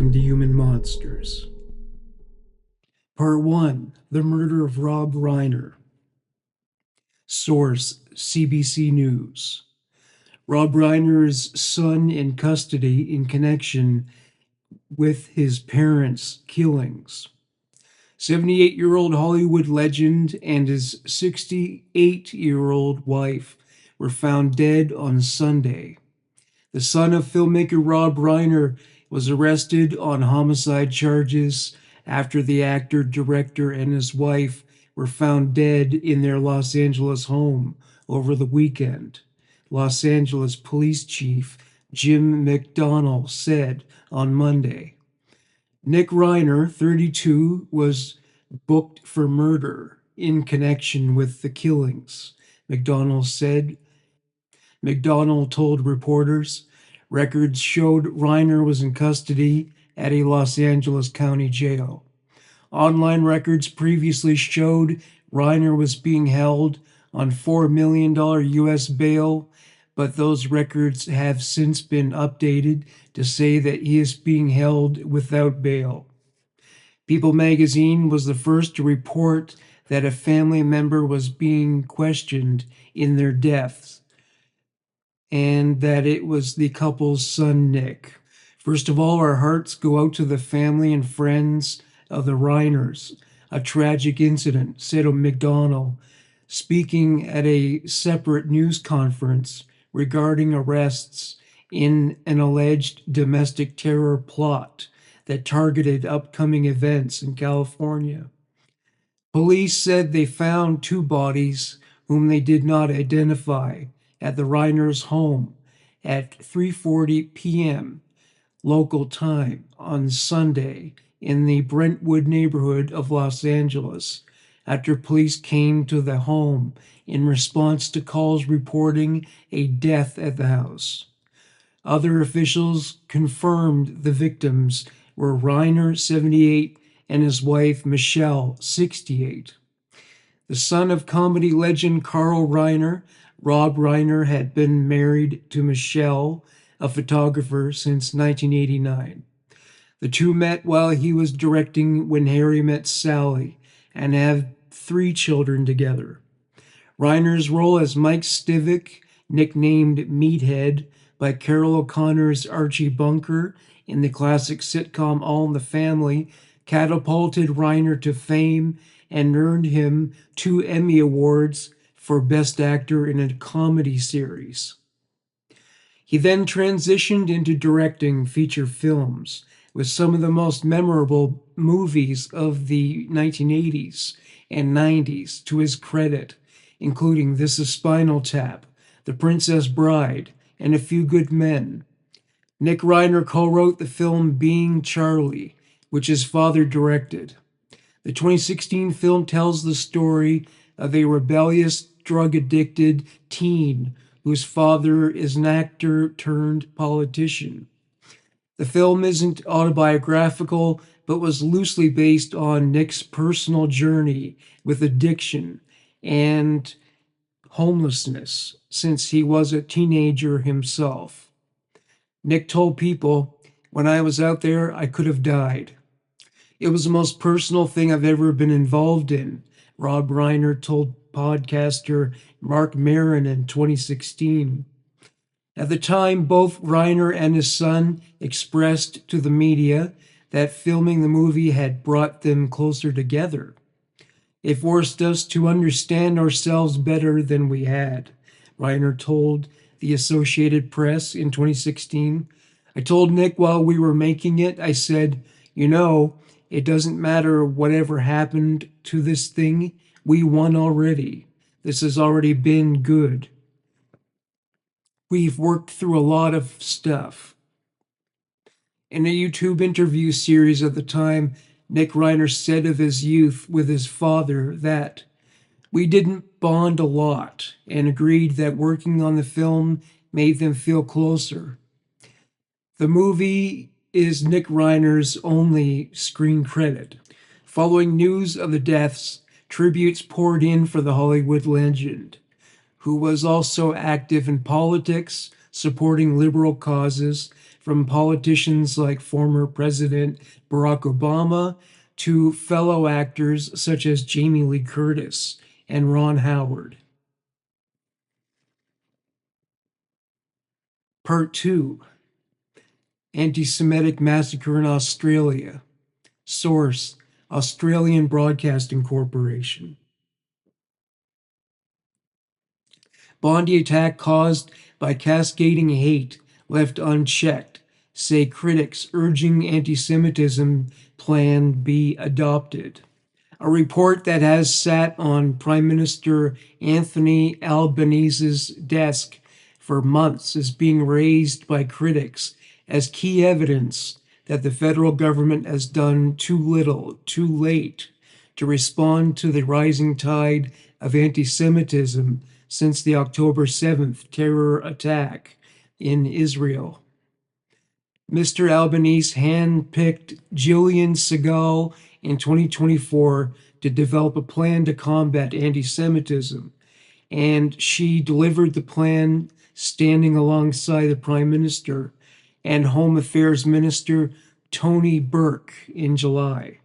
Welcome to Human Monsters. Part 1. The Murder of Rob Reiner. Source: CBC News. Rob Reiner's son in custody in connection with his parents' killings. 78-year-old Hollywood legend and his 68-year-old wife were found dead on Sunday. The son of filmmaker Rob Reiner was arrested on homicide charges after the actor, director, and his wife were found dead in their Los Angeles home over the weekend. Los Angeles Police Chief Jim McDonnell said on Monday. Nick Reiner, 32, was booked for murder in connection with the killings, McDonnell said. McDonnell told reporters records showed Reiner was in custody at a Los Angeles County jail. Online records previously showed Reiner was being held on $4 million U.S. bail, but those records have since been updated to say that he is being held without bail. People magazine was the first to report that a family member was being questioned in their deaths, and that it was the couple's son, Nick. First of all, our hearts go out to the family and friends of the Reiners. A tragic incident, said McDonnell, speaking at a separate news conference regarding arrests in an alleged domestic terror plot that targeted upcoming events in California. Police said they found two bodies whom they did not identify at the Reiners' home at 3:40 p.m. local time on Sunday in the Brentwood neighborhood of Los Angeles after police came to the home in response to calls reporting a death at the house. Other officials confirmed the victims were Reiner, 78, and his wife, Michelle, 68. The son of comedy legend Carl Reiner, Rob Reiner had been married to Michelle, a photographer, since 1989. The two met while he was directing When Harry Met Sally and have 3 children together. Reiner's role as Mike Stivic, nicknamed Meathead by Carol O'Connor's Archie Bunker in the classic sitcom All in the Family, catapulted Reiner to fame and earned him 2 Emmy Awards for Best Actor in a Comedy Series. He then transitioned into directing feature films, with some of the most memorable movies of the 1980s and 90s to his credit, including This Is Spinal Tap, The Princess Bride, and A Few Good Men. Nick Reiner co-wrote the film Being Charlie, which his father directed. The 2016 film tells the story of a rebellious, drug-addicted teen whose father is an actor turned politician. The film isn't autobiographical, but was loosely based on Nick's personal journey with addiction and homelessness since he was a teenager himself. Nick told People, "When I was out there, I could have died. It was the most personal thing I've ever been involved in," Rob Reiner told podcaster Mark Maron in 2016. At the time, both Reiner and his son expressed to the media that filming the movie had brought them closer together. "It forced us to understand ourselves better than we had," Reiner told the Associated Press in 2016. "I told Nick while we were making it, I said, it doesn't matter whatever happened to this thing, we won already. This has already been good. We've worked through a lot of stuff." In a YouTube interview series at the time, Nick Reiner said of his youth with his father that, "We didn't bond a lot and agreed that working on the film made them feel closer." The movie is Nick Reiner's only screen credit. Following news of the deaths, tributes poured in for the Hollywood legend, who was also active in politics, supporting liberal causes, from politicians like former President Barack Obama to fellow actors such as Jamie Lee Curtis and Ron Howard. Part 2: Anti-Semitic Massacre in Australia. Source: Australian Broadcasting Corporation. Bondi attack caused by cascading hate left unchecked, say critics, urging anti-Semitism plan be adopted. A report that has sat on Prime Minister Anthony Albanese's desk for months is being raised by critics as key evidence that the federal government has done too little, too late, to respond to the rising tide of anti-Semitism since the October 7th terror attack in Israel. Mr. Albanese handpicked Jillian Segal in 2024 to develop a plan to combat anti-Semitism, and she delivered the plan standing alongside the Prime Minister and Home Affairs Minister Tony Burke in July.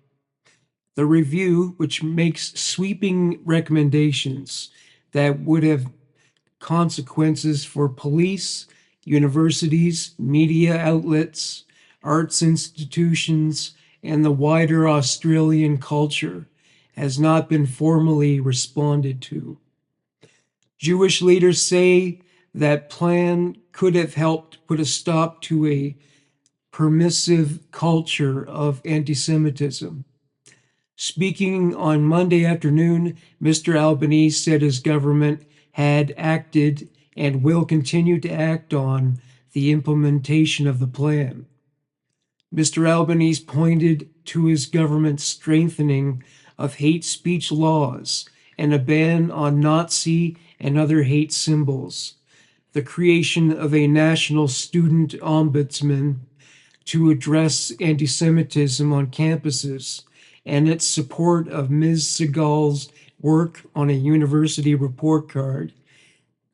The review, which makes sweeping recommendations that would have consequences for police, universities, media outlets, arts institutions, and the wider Australian culture, has not been formally responded to. Jewish leaders say that plan could have helped put a stop to a permissive culture of anti-Semitism. Speaking on Monday afternoon, Mr. Albanese said his government had acted and will continue to act on the implementation of the plan. Mr. Albanese pointed to his government's strengthening of hate speech laws and a ban on Nazi and other hate symbols, the creation of a national student ombudsman to address anti-Semitism on campuses, and its support of Ms. Segal's work on a university report card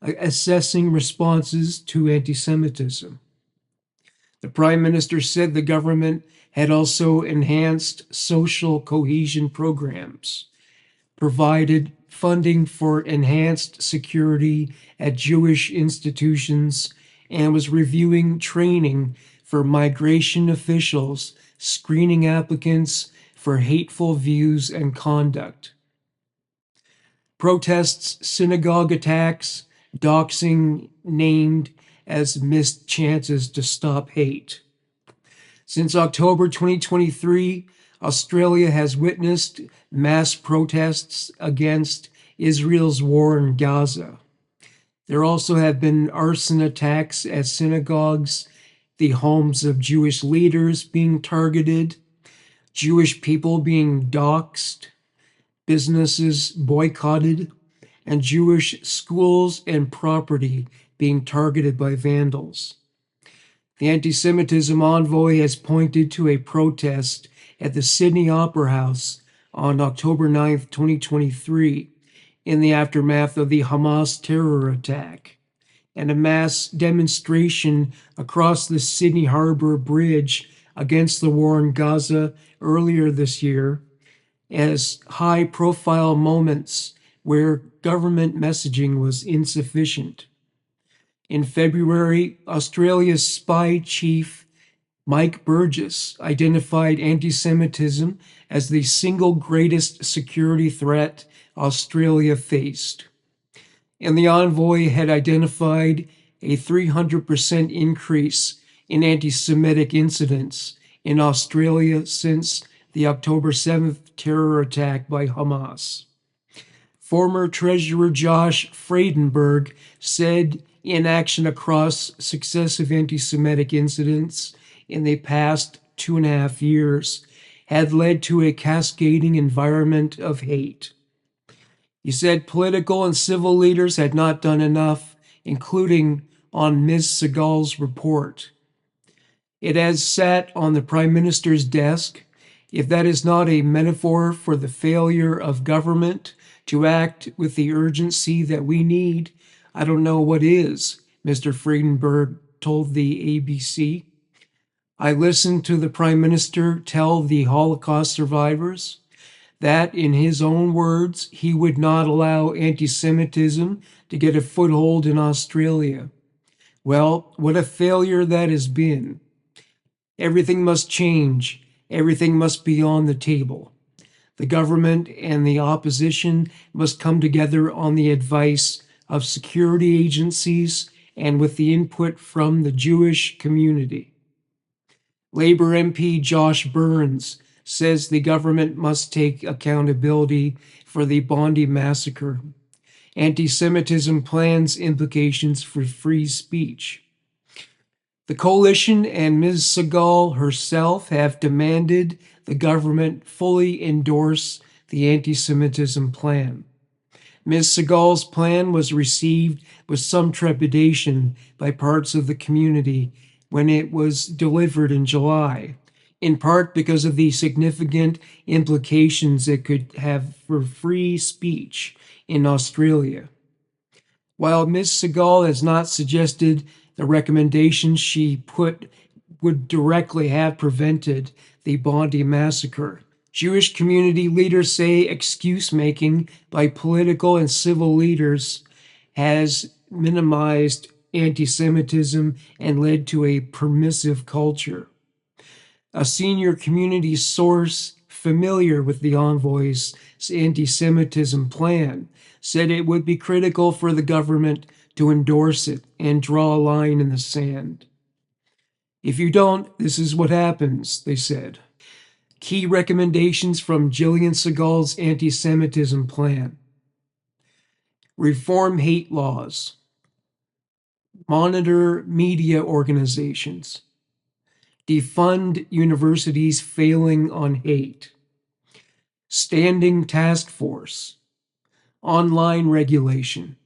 assessing responses to anti-Semitism. The Prime Minister said the government had also enhanced social cohesion programs, provided funding for enhanced security at Jewish institutions, and was reviewing training for migration officials, screening applicants for hateful views and conduct. Protests, synagogue attacks, doxing named as missed chances to stop hate. Since October 2023, Australia has witnessed mass protests against Israel's war in Gaza. There also have been arson attacks at synagogues, the homes of Jewish leaders being targeted, Jewish people being doxxed, businesses boycotted, and Jewish schools and property being targeted by vandals. The anti-Semitism envoy has pointed to a protest at the Sydney Opera House on October 9, 2023, in the aftermath of the Hamas terror attack, and a mass demonstration across the Sydney Harbour Bridge against the war in Gaza earlier this year, as high-profile moments where government messaging was insufficient. In February, Australia's spy chief, Mike Burgess, identified anti-Semitism as the single greatest security threat Australia faced. And the envoy had identified a 300% increase in anti-Semitic incidents in Australia since the October 7th terror attack by Hamas. Former Treasurer Josh Frydenberg said inaction across successive anti-Semitic incidents in the past 2.5 years had led to a cascading environment of hate. He said political and civil leaders had not done enough, including on Ms. Segal's report. It has sat on the Prime Minister's desk. If that is not a metaphor for the failure of government to act with the urgency that we need, I don't know what is, Mr. Friedenberg told the ABC. I listened to the Prime Minister tell the Holocaust survivors that, in his own words, he would not allow anti Semitism to get a foothold in Australia. Well, what a failure that has been. Everything must change. Everything must be on the table. The government and the opposition must come together on the advice of security agencies and with the input from the Jewish community. Labor MP Josh Burns says the government must take accountability for the Bondi massacre. Anti-Semitism plans implications for free speech. The coalition and Ms. Segal herself have demanded the government fully endorse the anti-Semitism plan. Ms. Segal's plan was received with some trepidation by parts of the community when it was delivered in July, in part because of the significant implications it could have for free speech in Australia. While Ms. Segal has not suggested the recommendations she put would directly have prevented the Bondi massacre, Jewish community leaders say excuse making by political and civil leaders has minimized anti Semitism and led to a permissive culture. A senior community source familiar with the envoy's anti Semitism plan said it would be critical for the government to endorse it and draw a line in the sand. If you don't, this is what happens, they said. Key recommendations from Gillian Segal's anti Semitism plan: reform hate laws, monitor media organizations, defund universities failing on hate, standing task force, online regulation,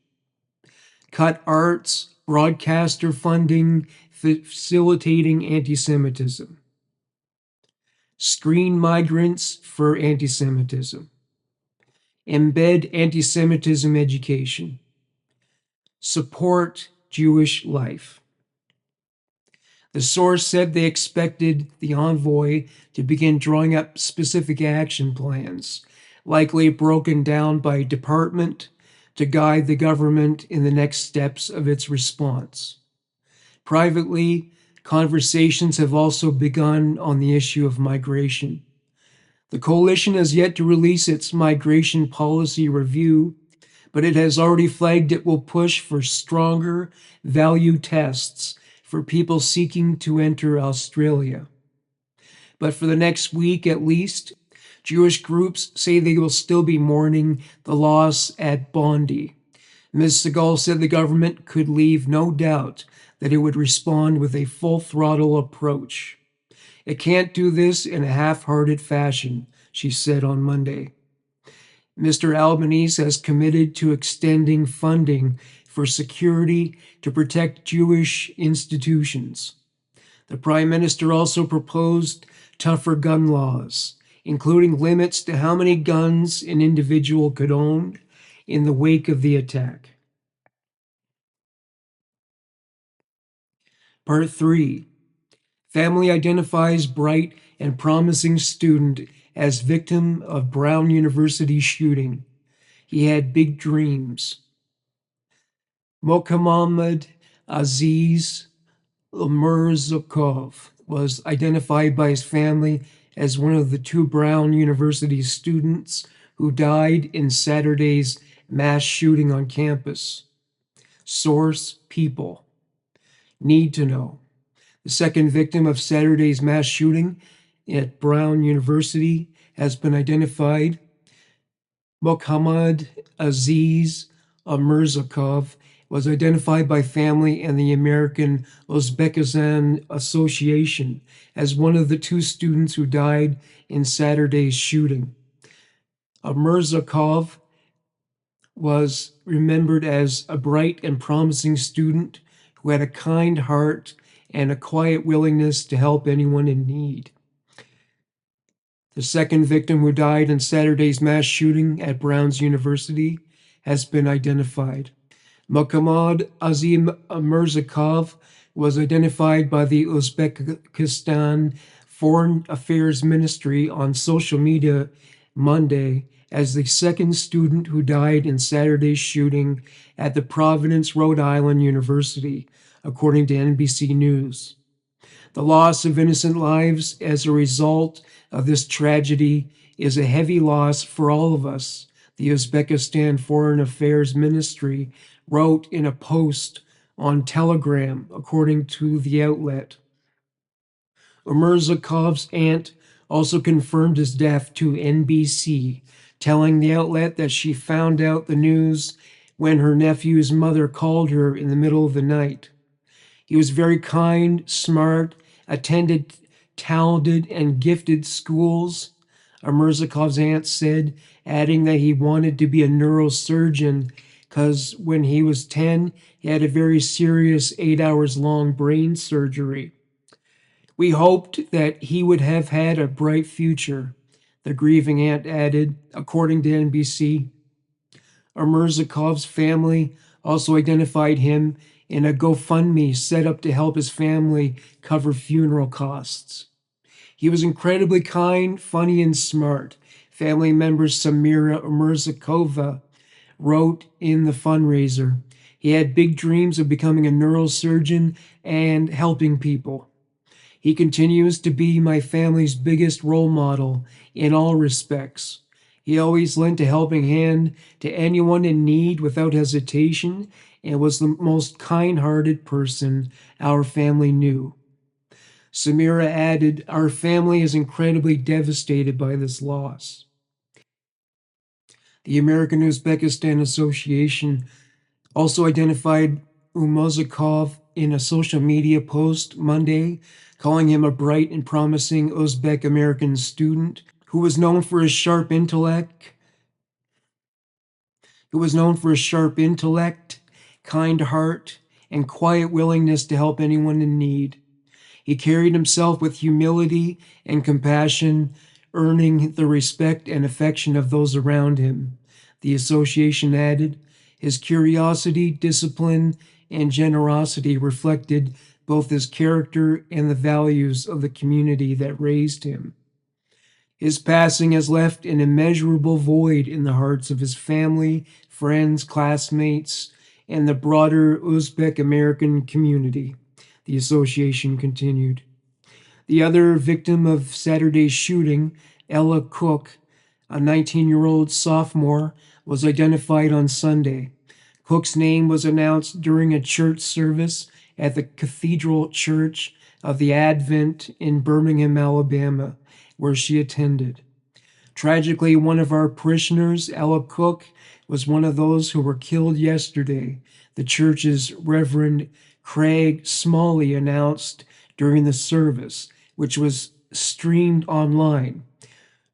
cut arts, broadcaster funding, facilitating anti Semitism, screen migrants for anti Semitism, embed anti Semitism education, support Jewish life. The source said they expected the envoy to begin drawing up specific action plans, likely broken down by department, to guide the government in the next steps of its response. Privately, conversations have also begun on the issue of migration. The coalition has yet to release its migration policy review, but it has already flagged it will push for stronger value tests for people seeking to enter Australia. But for the next week at least, Jewish groups say they will still be mourning the loss at Bondi. Ms. Segal said the government could leave no doubt that it would respond with a full-throttle approach. It can't do this in a half-hearted fashion, she said on Monday. Mr. Albanese has committed to extending funding for security to protect Jewish institutions. The Prime Minister also proposed tougher gun laws, including limits to how many guns an individual could own in the wake of the attack. Part 3. Family identifies bright and promising student as victim of Brown University shooting. He had big dreams. Mohammed Aziz Umarzakov was identified by his family as one of the two Brown University students who died in Saturday's mass shooting on campus. Source: People. Need to know. The second victim of Saturday's mass shooting at Brown University has been identified. Mohammed Aziz Umarzakov was identified by family and the American Uzbekistan Association as one of the two students who died in Saturday's shooting. Umarzakov was remembered as a bright and promising student who had a kind heart and a quiet willingness to help anyone in need. The second victim who died in Saturday's mass shooting at Brown's University has been identified. Mohammad Azim Mirzakov was identified by the Uzbekistan Foreign Affairs Ministry on social media Monday as the second student who died in Saturday's shooting at the Providence, Rhode Island University, according to NBC News. The loss of innocent lives as a result of this tragedy is a heavy loss for all of us, the Uzbekistan Foreign Affairs Ministry wrote in a post on Telegram, according to the outlet. Umerzakov's aunt also confirmed his death to NBC, telling the outlet that she found out the news when her nephew's mother called her in the middle of the night. He was very kind, smart, attended talented and gifted schools, Mirzakov's aunt said, adding that he wanted to be a neurosurgeon because when he was 10, he had a very serious 8 hours long brain surgery. We hoped that he would have had a bright future, the grieving aunt added, according to NBC. Mirzakov's family also identified him in a GoFundMe set up to help his family cover funeral costs. He was incredibly kind, funny, and smart. Family member Samira Mirzakova wrote in the fundraiser. He had big dreams of becoming a neurosurgeon and helping people. He continues to be my family's biggest role model in all respects. He always lent a helping hand to anyone in need without hesitation and was the most kind-hearted person our family knew. Samira added, "Our family is incredibly devastated by this loss." The American Uzbekistan Association also identified Umozakov in a social media post Monday, calling him a bright and promising Uzbek American student who was known for his sharp intellect, kind heart, and quiet willingness to help anyone in need. He carried himself with humility and compassion, earning the respect and affection of those around him. The association added, his curiosity, discipline, and generosity reflected both his character and the values of the community that raised him. His passing has left an immeasurable void in the hearts of his family, friends, classmates, and the broader Uzbek American community, the association continued. The other victim of Saturday's shooting, Ella Cook, a 19-year-old sophomore, was identified on Sunday. Cook's name was announced during a church service at the Cathedral Church of the Advent in Birmingham, Alabama, where she attended. Tragically, one of our parishioners, Ella Cook, was one of those who were killed yesterday, the church's Reverend Craig Smalley announced during the service, which was streamed online.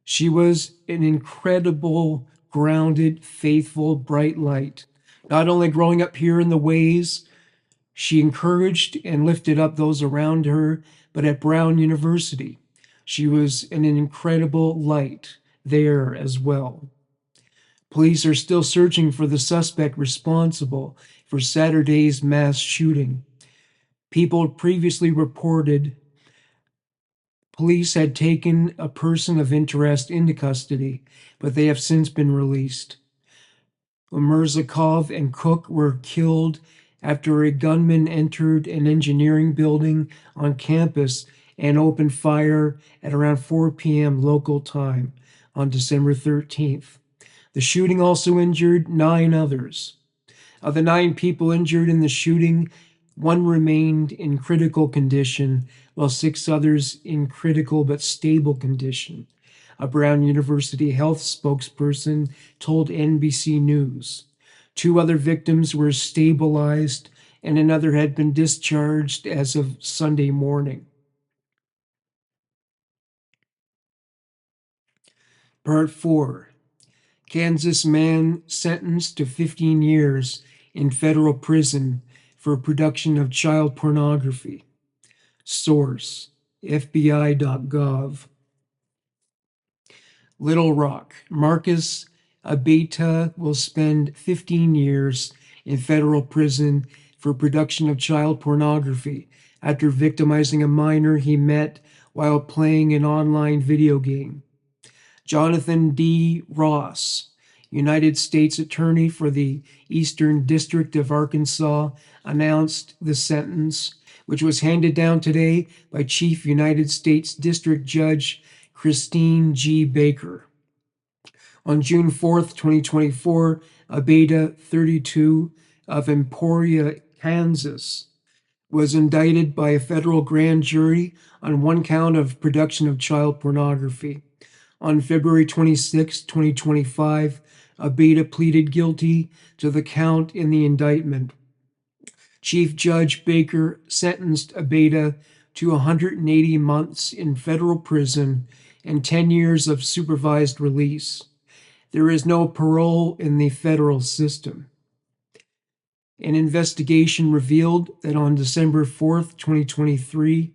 She was an incredible, grounded, faithful, bright light. Not only growing up here in the ways, she encouraged and lifted up those around her, but at Brown University, she was an incredible light there as well. Police are still searching for the suspect responsible for Saturday's mass shooting. People previously reported police had taken a person of interest into custody, but they have since been released. Mirzakov and Cook were killed after a gunman entered an engineering building on campus and opened fire at around 4 p.m. local time on December 13th. The shooting also injured 9 others. Of the 9 people injured in the shooting, 1 remained in critical condition, while 6 others in critical but stable condition, a Brown University health spokesperson told NBC News. 2 other victims were stabilized, and another had been discharged as of Sunday morning. Part 4. Kansas man sentenced to 15 years in federal prison for production of child pornography. Source: FBI.gov. Little Rock. Marcus Abeta will spend 15 years in federal prison for production of child pornography after victimizing a minor he met while playing an online video game. Jonathan D. Ross, United States Attorney for the Eastern District of Arkansas, announced the sentence, which was handed down today by Chief United States District Judge Christine G. Baker. On June 4th, 2024, Abeda, 32, of Emporia, Kansas, was indicted by a federal grand jury on one count of production of child pornography. On February 26, 2025, Abeda pleaded guilty to the count in the indictment. Chief Judge Baker sentenced Abeda to 180 months in federal prison and 10 years of supervised release. There is no parole in the federal system. An investigation revealed that on December 4th, 2023,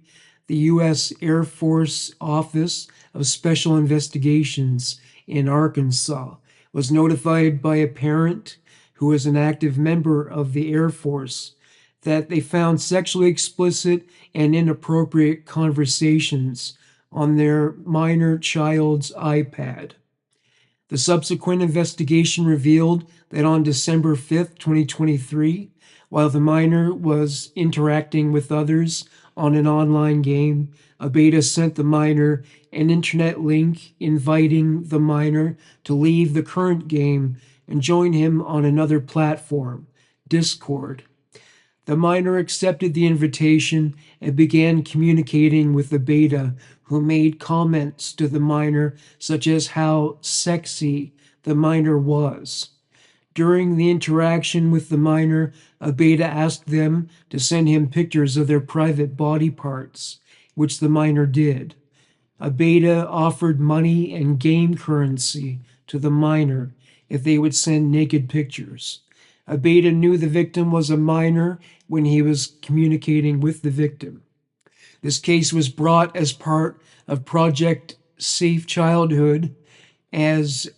the U.S. Air Force Office of Special Investigations in Arkansas was notified by a parent who is an active member of the Air Force that they found sexually explicit and inappropriate conversations on their minor child's iPad. The subsequent investigation revealed that on December 5th, 2023, while the minor was interacting with others on an online game, Abeda sent the minor an internet link inviting the minor to leave the current game and join him on another platform, Discord. The minor accepted the invitation and began communicating with Abeda, who made comments to the minor, such as how sexy the minor was. During the interaction with the minor, Abeda asked them to send him pictures of their private body parts, which the minor did. Abeda offered money and game currency to the minor if they would send naked pictures. Abeda knew the victim was a minor when he was communicating with the victim. This case was brought as part of Project Safe Childhood as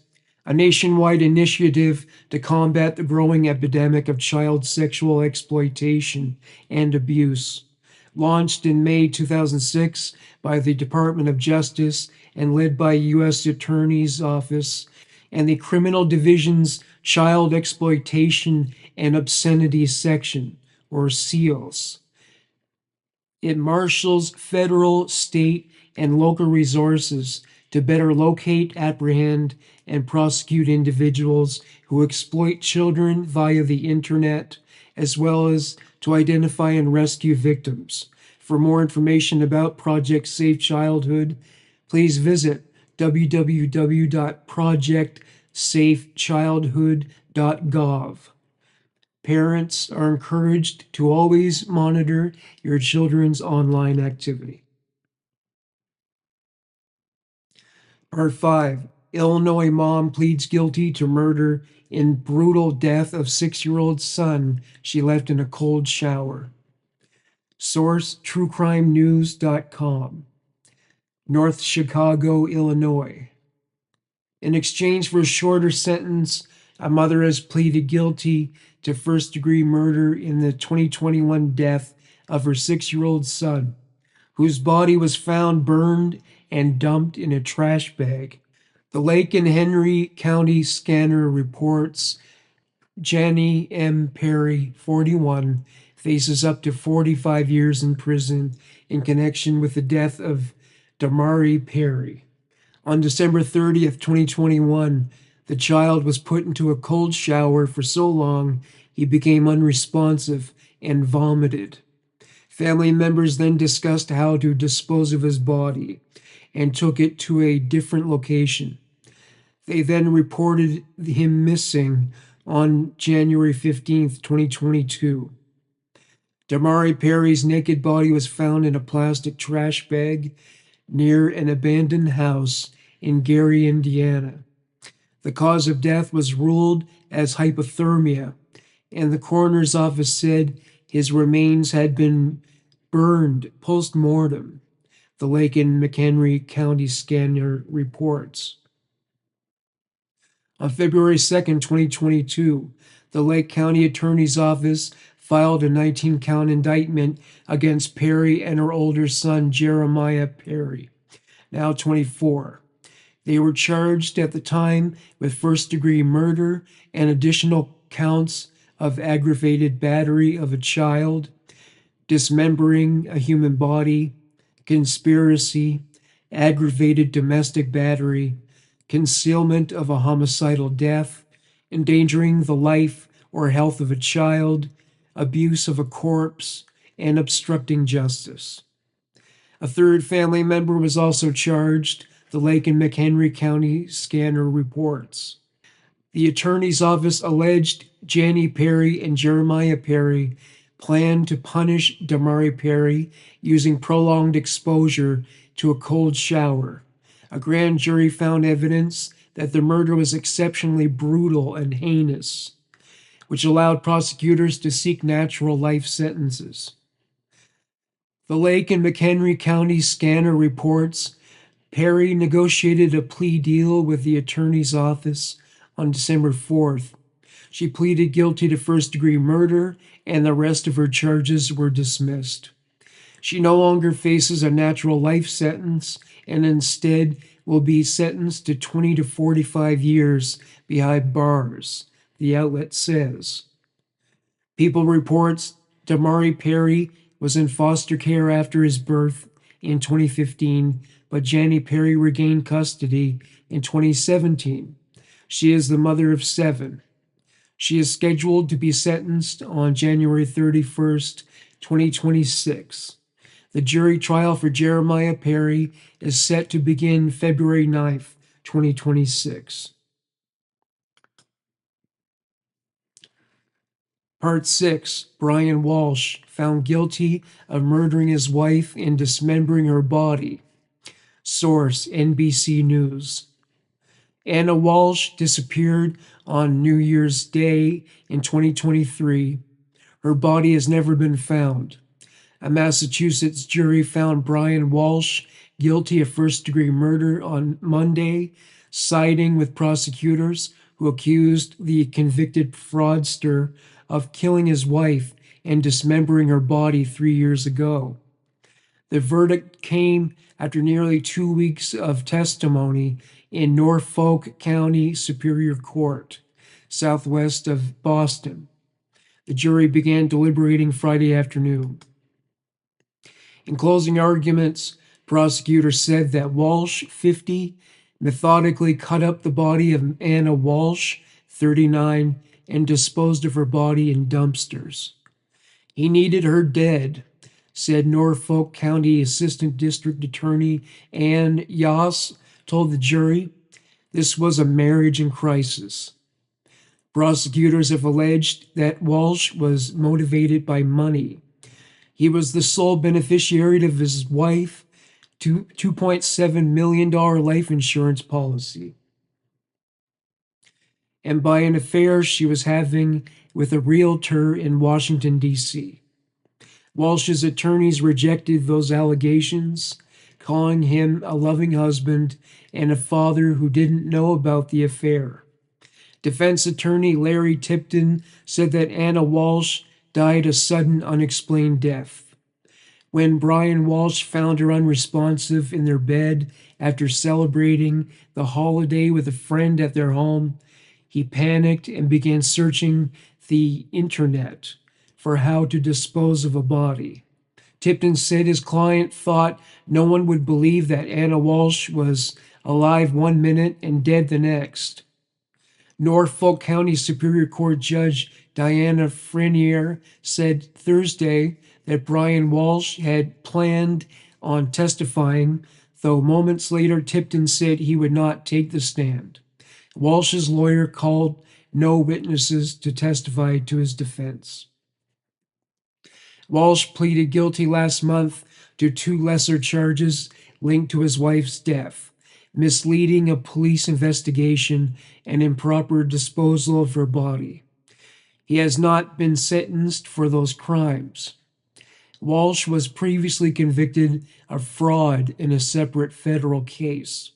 a nationwide initiative to combat the growing epidemic of child sexual exploitation and abuse. Launched in May 2006 by the Department of Justice and led by U.S. Attorney's Office and the Criminal Division's Child Exploitation and Obscenity Section, or SEALS. It marshals federal, state, and local resources to better locate, apprehend, and prosecute individuals who exploit children via the internet, as well as to identify and rescue victims. For more information about Project Safe Childhood, please visit www.projectsafechildhood.gov. Parents are encouraged to always monitor your children's online activity. Part 5. Illinois mom pleads guilty to murder in brutal death of 6-year-old son she left in a cold shower. Source: truecrimenews.com. North Chicago, Illinois. In exchange for a shorter sentence, a mother has pleaded guilty to first-degree murder in the 2021 death of her 6-year-old son, whose body was found burned and dumped in a trash bag. The Lake and Henry County Scanner reports Jenny M. Perry, 41, faces up to 45 years in prison in connection with the death of Damari Perry. On December 30th, 2021, the child was put into a cold shower for so long he became unresponsive and vomited. Family members then discussed how to dispose of his body and took it to a different location. They then reported him missing on January 15th, 2022. Damari Perry's naked body was found in a plastic trash bag near an abandoned house in Gary, Indiana. The cause of death was ruled as hypothermia, and the coroner's office said his remains had been burned post-mortem, the Lake and McHenry County Scanner reports. On February 2nd, 2022, the Lake County Attorney's Office filed a 19-count indictment against Perry and her older son, Jeremiah Perry, now 24. They were charged at the time with first-degree murder and additional counts of aggravated battery of a child, dismembering a human body, conspiracy, aggravated domestic battery, concealment of a homicidal death, endangering the life or health of a child, abuse of a corpse, and obstructing justice. A third family member was also charged, the Lake and McHenry County scanner reports. The attorney's office alleged Janie Perry and Jeremiah Perry planned to punish Damari Perry using prolonged exposure to a cold shower. A grand jury found evidence that the murder was exceptionally brutal and heinous, which allowed prosecutors to seek natural life sentences. The Lake and McHenry County scanner reports Perry negotiated a plea deal with the attorney's office on December 4th. She pleaded guilty to first-degree murder, and the rest of her charges were dismissed. She no longer faces a natural life sentence and instead will be sentenced to 20 to 45 years behind bars, the outlet says. People reports Damari Perry was in foster care after his birth in 2015, but Janie Perry regained custody in 2017. She is the mother of 7. She is scheduled to be sentenced on January 31st, 2026. The jury trial for Jeremiah Perry is set to begin February 9th, 2026. Part 6, Brian Walsh, found guilty of murdering his wife and dismembering her body. Source, NBC News. Anna Walsh disappeared on New Year's Day in 2023. Her body has never been found. A Massachusetts jury found Brian Walsh guilty of first-degree murder on Monday, siding with prosecutors who accused the convicted fraudster of killing his wife and dismembering her body 3 years ago. The verdict came after nearly 2 weeks of testimony in Norfolk County Superior Court, southwest of Boston. The jury began deliberating Friday afternoon. In closing arguments, prosecutors said that Walsh, 50, methodically cut up the body of Anna Walsh, 39, and disposed of her body in dumpsters. He needed her dead, said Norfolk County Assistant District Attorney Ann Yoss told the jury. This was a marriage in crisis. Prosecutors have alleged that Walsh was motivated by money. He was the sole beneficiary of his wife's $2.7 million life insurance policy, and by an affair she was having with a realtor in Washington, D.C. Walsh's attorneys rejected those allegations, calling him a loving husband and a father who didn't know about the affair. Defense attorney Larry Tipton said that Anna Walsh died a sudden, unexplained death. When Brian Walsh found her unresponsive in their bed after celebrating the holiday with a friend at their home, he panicked and began searching the internet for how to dispose of a body. Tipton said his client thought no one would believe that Anna Walsh was alive 1 minute and dead the next. Norfolk County Superior Court Judge Diana Frenier said Thursday that Brian Walsh had planned on testifying, though moments later Tipton said he would not take the stand. Walsh's lawyer called no witnesses to testify to his defense. Walsh pleaded guilty last month to 2 lesser charges linked to his wife's death: misleading a police investigation and improper disposal of her body. He has not been sentenced for those crimes. Walsh was previously convicted of fraud in a separate federal case.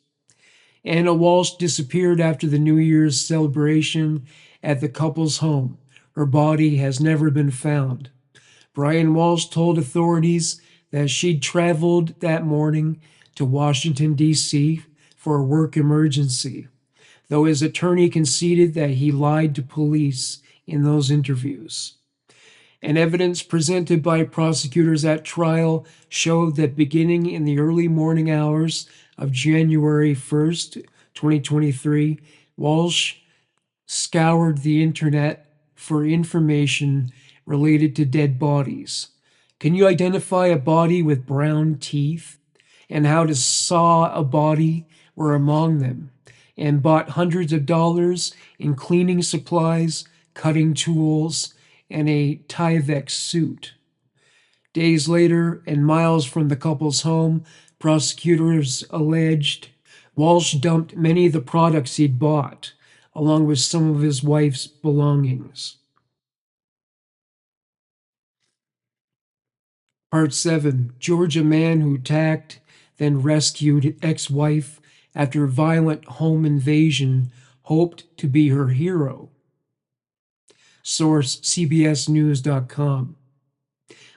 Anna Walsh disappeared after the New Year's celebration at the couple's home. Her body has never been found. Brian Walsh told authorities that she'd traveled that morning to Washington, D.C. for a work emergency, though his attorney conceded that he lied to police in those interviews. And evidence presented by prosecutors at trial showed that beginning in the early morning hours of January 1st, 2023, Walsh scoured the internet for information related to dead bodies. Can you identify a body with brown teeth? And how to saw a body were among them, and bought hundreds of dollars in cleaning supplies, cutting tools, and a Tyvek suit. Days later, and miles from the couple's home, prosecutors alleged Walsh dumped many of the products he'd bought, along with some of his wife's belongings. Part 7. Georgia man who attacked, then rescued ex-wife after a violent home invasion hoped to be her hero. Source CBSNews.com.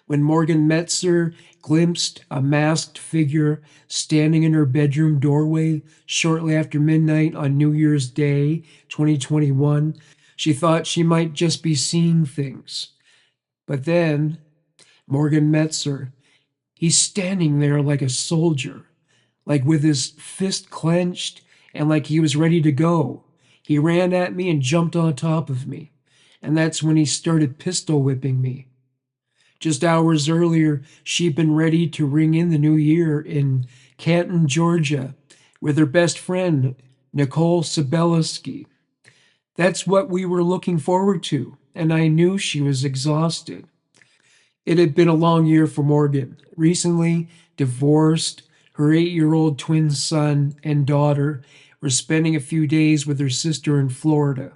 When Morgan Metzer glimpsed a masked figure standing in her bedroom doorway shortly after midnight on New Year's Day, 2021, she thought she might just be seeing things. But then, Morgan Metzer, he's standing there like a soldier, like with his fist clenched and like he was ready to go. He ran at me and jumped on top of me. And that's when he started pistol whipping me. Just hours earlier, she'd been ready to ring in the new year in Canton, Georgia, with her best friend, Nicole Sabelski. That's what we were looking forward to, and I knew she was exhausted. It had been a long year for Morgan. Recently divorced, her 8-year-old twin son and daughter were spending a few days with her sister in Florida.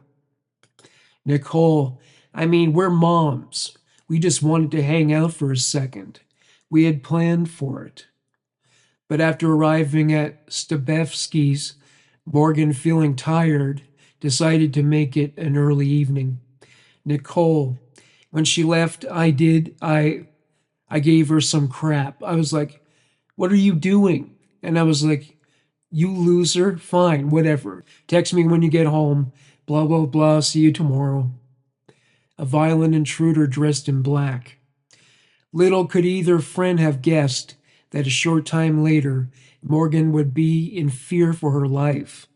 Nicole, I mean, we're moms. We just wanted to hang out for a second. We had planned for it. But after arriving at Stabevsky's, Morgan, feeling tired, decided to make it an early evening. Nicole, when she left, I gave her some crap. I was like, "What are you doing?" And I was like, "You loser, fine, whatever. Text me when you get home, blah, blah, blah, see you tomorrow." A violent intruder dressed in black. Little could either friend have guessed that a short time later, Morgan would be in fear for her life.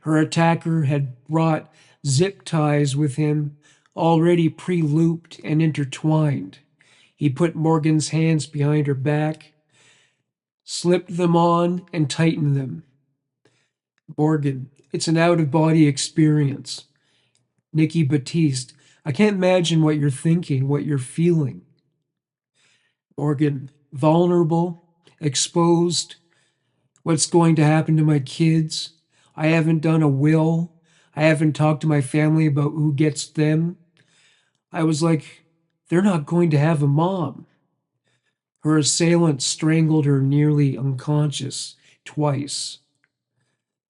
Her attacker had brought zip ties with him, already pre-looped and intertwined. He put Morgan's hands behind her back, slipped them on, and tightened them. Morgan, it's an out-of-body experience. Nikki Batiste, I can't imagine what you're thinking, what you're feeling. Morgan, vulnerable, exposed. What's going to happen to my kids? I haven't done a will. I haven't talked to my family about who gets them. I was like, they're not going to have a mom. Her assailant strangled her nearly unconscious twice.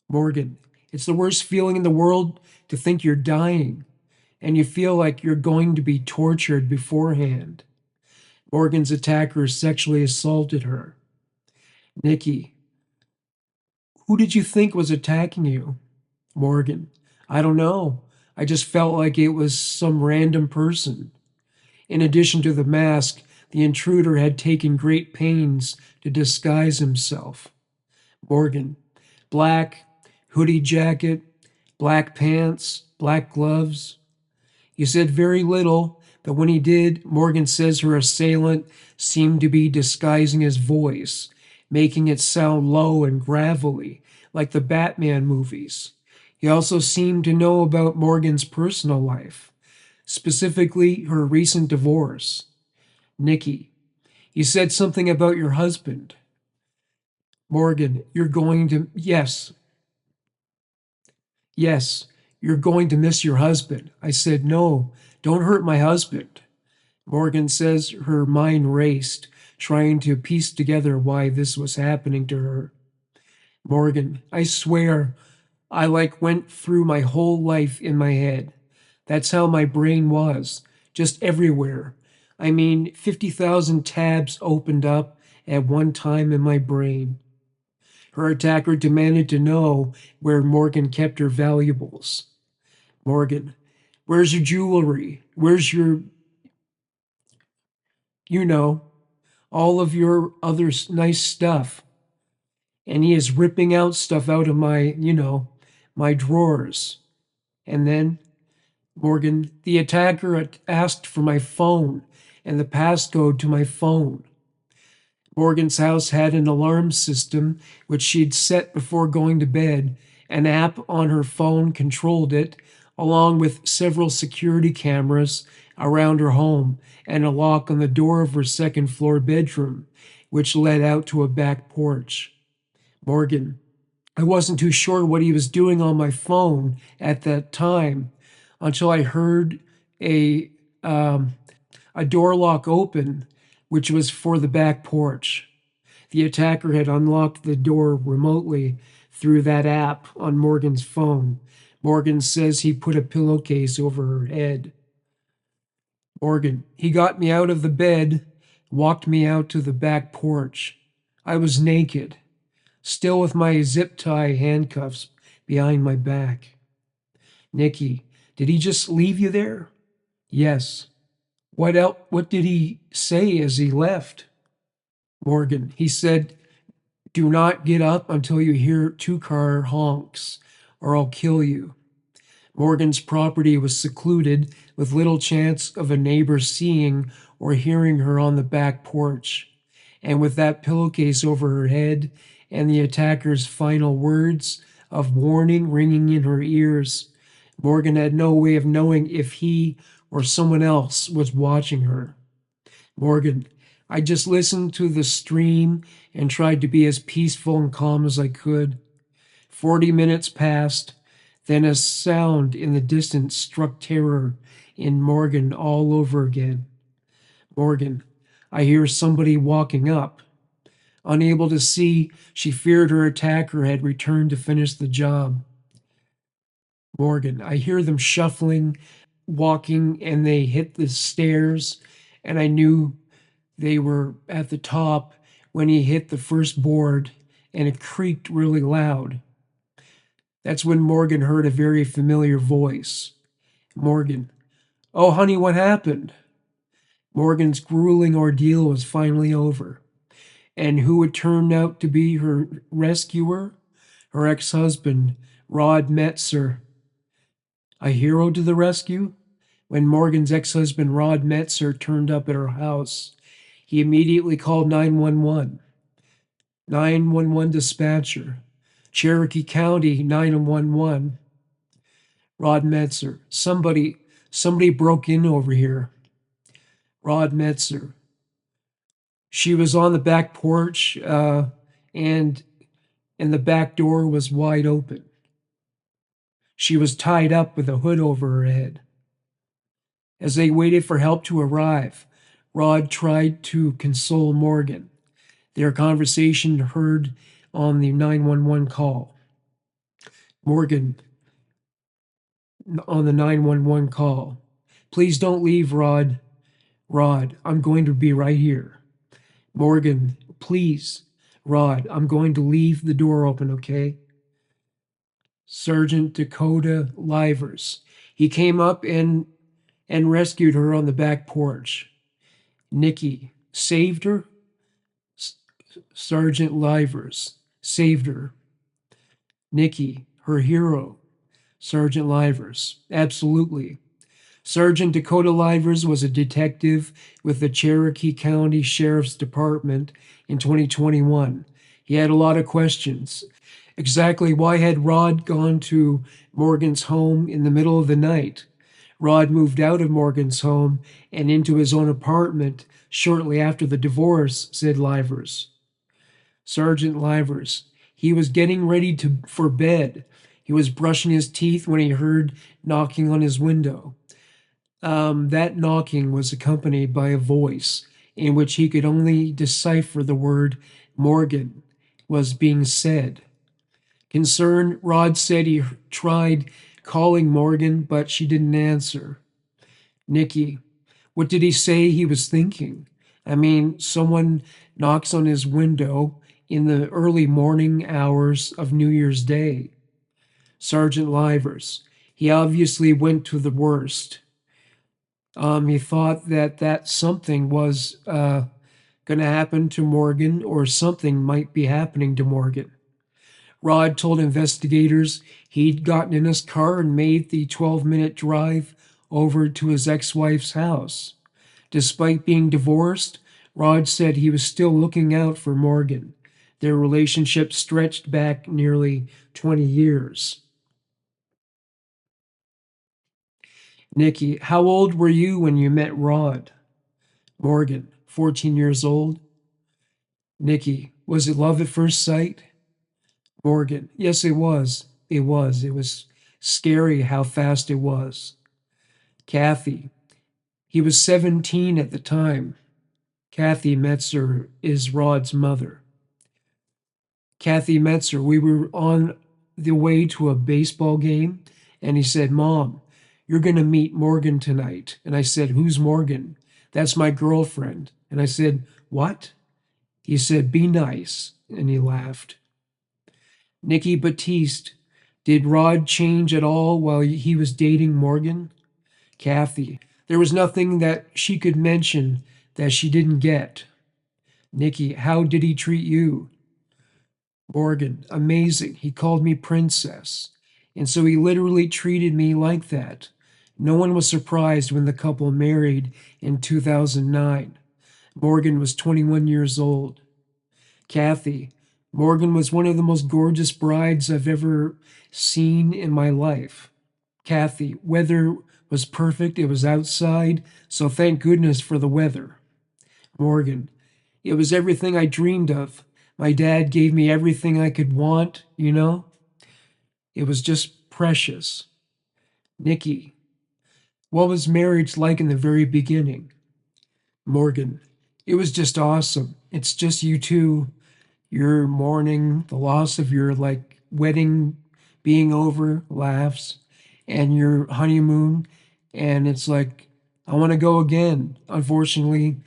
Morgan, it's the worst feeling in the world to think you're dying, and you feel like you're going to be tortured beforehand. Morgan's attacker sexually assaulted her. Nikki, who did you think was attacking you? Morgan, I don't know. I just felt like it was some random person. In addition to the mask, the intruder had taken great pains to disguise himself. Morgan, black, hoodie jacket, black pants, black gloves. He said very little, but when he did, Morgan says her assailant seemed to be disguising his voice, making it sound low and gravelly, like the Batman movies. He also seemed to know about Morgan's personal life, specifically her recent divorce. Nikki, he said something about your husband. Morgan, you're going to, yes, you're going to miss your husband. I said, no, don't hurt my husband. Morgan says her mind raced, trying to piece together why this was happening to her. Morgan, I swear, I like went through my whole life in my head. That's how my brain was, just everywhere. I mean, 50,000 tabs opened up at one time in my brain. Her attacker demanded to know where Morgan kept her valuables. Morgan, where's your jewelry? Where's your, you know, all of your other nice stuff? And he is ripping out stuff out of my, my drawers. And then, Morgan, the attacker asked for my phone and the passcode to my phone. Morgan's house had an alarm system which she'd set before going to bed. An app on her phone controlled it, along with several security cameras around her home and a lock on the door of her second floor bedroom, which led out to a back porch. Morgan, I wasn't too sure what he was doing on my phone at that time until I heard a um, a door lock open, which was for the back porch. The attacker had unlocked the door remotely through that app on Morgan's phone. Morgan says he put a pillowcase over her head. Morgan, he got me out of the bed, walked me out to the back porch. I was naked, still with my zip tie handcuffs behind my back. Nikki, did he just leave you there? Yes. What did he say as he left? Morgan, he said, do not get up until you hear two-car honks, or I'll kill you. Morgan's property was secluded with little chance of a neighbor seeing or hearing her on the back porch. And with that pillowcase over her head and the attacker's final words of warning ringing in her ears, Morgan had no way of knowing if he or someone else was watching her. Morgan, I just listened to the stream and tried to be as peaceful and calm as I could. 40 minutes passed, then a sound in the distance struck terror in Morgan all over again. Morgan, I hear somebody walking up. Unable to see, she feared her attacker had returned to finish the job. Morgan, I hear them shuffling, walking, and they hit the stairs, and I knew they were at the top when he hit the first board, and it creaked really loud. That's when Morgan heard a very familiar voice. Morgan, oh, honey, what happened? Morgan's grueling ordeal was finally over. And who had turned out to be her rescuer? Her ex-husband, Rod Metzer. A hero to the rescue? When Morgan's ex-husband, Rod Metzer, turned up at her house, he immediately called 911. 911 dispatcher. Cherokee County 911. Rod Metzer. Somebody broke in over here. Rod Metzer. She was on the back porch, and the back door was wide open. She was tied up with a hood over her head. As they waited for help to arrive, Rod tried to console Morgan. Their conversation heard on the 911 call. Morgan, on the 911 call, please don't leave, Rod. Rod, I'm going to be right here. Morgan, please. Rod, I'm going to leave the door open, okay? Sergeant Dakota Livers. He came up and rescued her on the back porch. Nikki, saved her? Sergeant Livers, saved her. Nikki, her hero. Sergeant Livers, absolutely. Sergeant Dakota Livers was a detective with the Cherokee County Sheriff's Department in 2021. He had a lot of questions. Exactly why had Rod gone to Morgan's home in the middle of the night? Rod moved out of Morgan's home and into his own apartment shortly after the divorce, said Livers. Sergeant Livers, he was getting ready for bed. He was brushing his teeth when he heard knocking on his window. That knocking was accompanied by a voice in which he could only decipher the word Morgan was being said. Concerned, Rod said he tried calling Morgan, but she didn't answer. Nikki, what did he say he was thinking? I mean, someone knocks on his window in the early morning hours of New Year's Day. Sergeant Livers, he obviously went to the worst. He thought that something was going to happen to Morgan, or something might be happening to Morgan. Rod told investigators he'd gotten in his car and made the 12-minute drive over to his ex wife's house. Despite being divorced, Rod said he was still looking out for Morgan. Their relationship stretched back nearly 20 years. Nikki, how old were you when you met Rod? Morgan, 14 years old. Nikki, was it love at first sight? Morgan, yes, it was. It was. It was scary how fast it was. Kathy, he was 17 at the time. Kathy Metzer is Rod's mother. Kathy Metzer, we were on the way to a baseball game, and he said, Mom, you're going to meet Morgan tonight. And I said, Who's Morgan? That's my girlfriend. And I said, What? He said, Be nice. And he laughed. Nikki Batiste, did Rod change at all while he was dating Morgan? Kathy, there was nothing that she could mention that she didn't get. Nikki, how did he treat you? Morgan, amazing. He called me princess. And so he literally treated me like that. No one was surprised when the couple married in 2009. Morgan was 21 years old. Kathy, Morgan was one of the most gorgeous brides I've ever seen in my life. Kathy, weather was perfect. It was outside, so thank goodness for the weather. Morgan, it was everything I dreamed of. My dad gave me everything I could want, you know? It was just precious. Nikki, what was marriage like in the very beginning? Morgan, it was just awesome. It's just you two. You're mourning the loss of your wedding being over, laughs, and your honeymoon. And it's like, I want to go again. Unfortunately,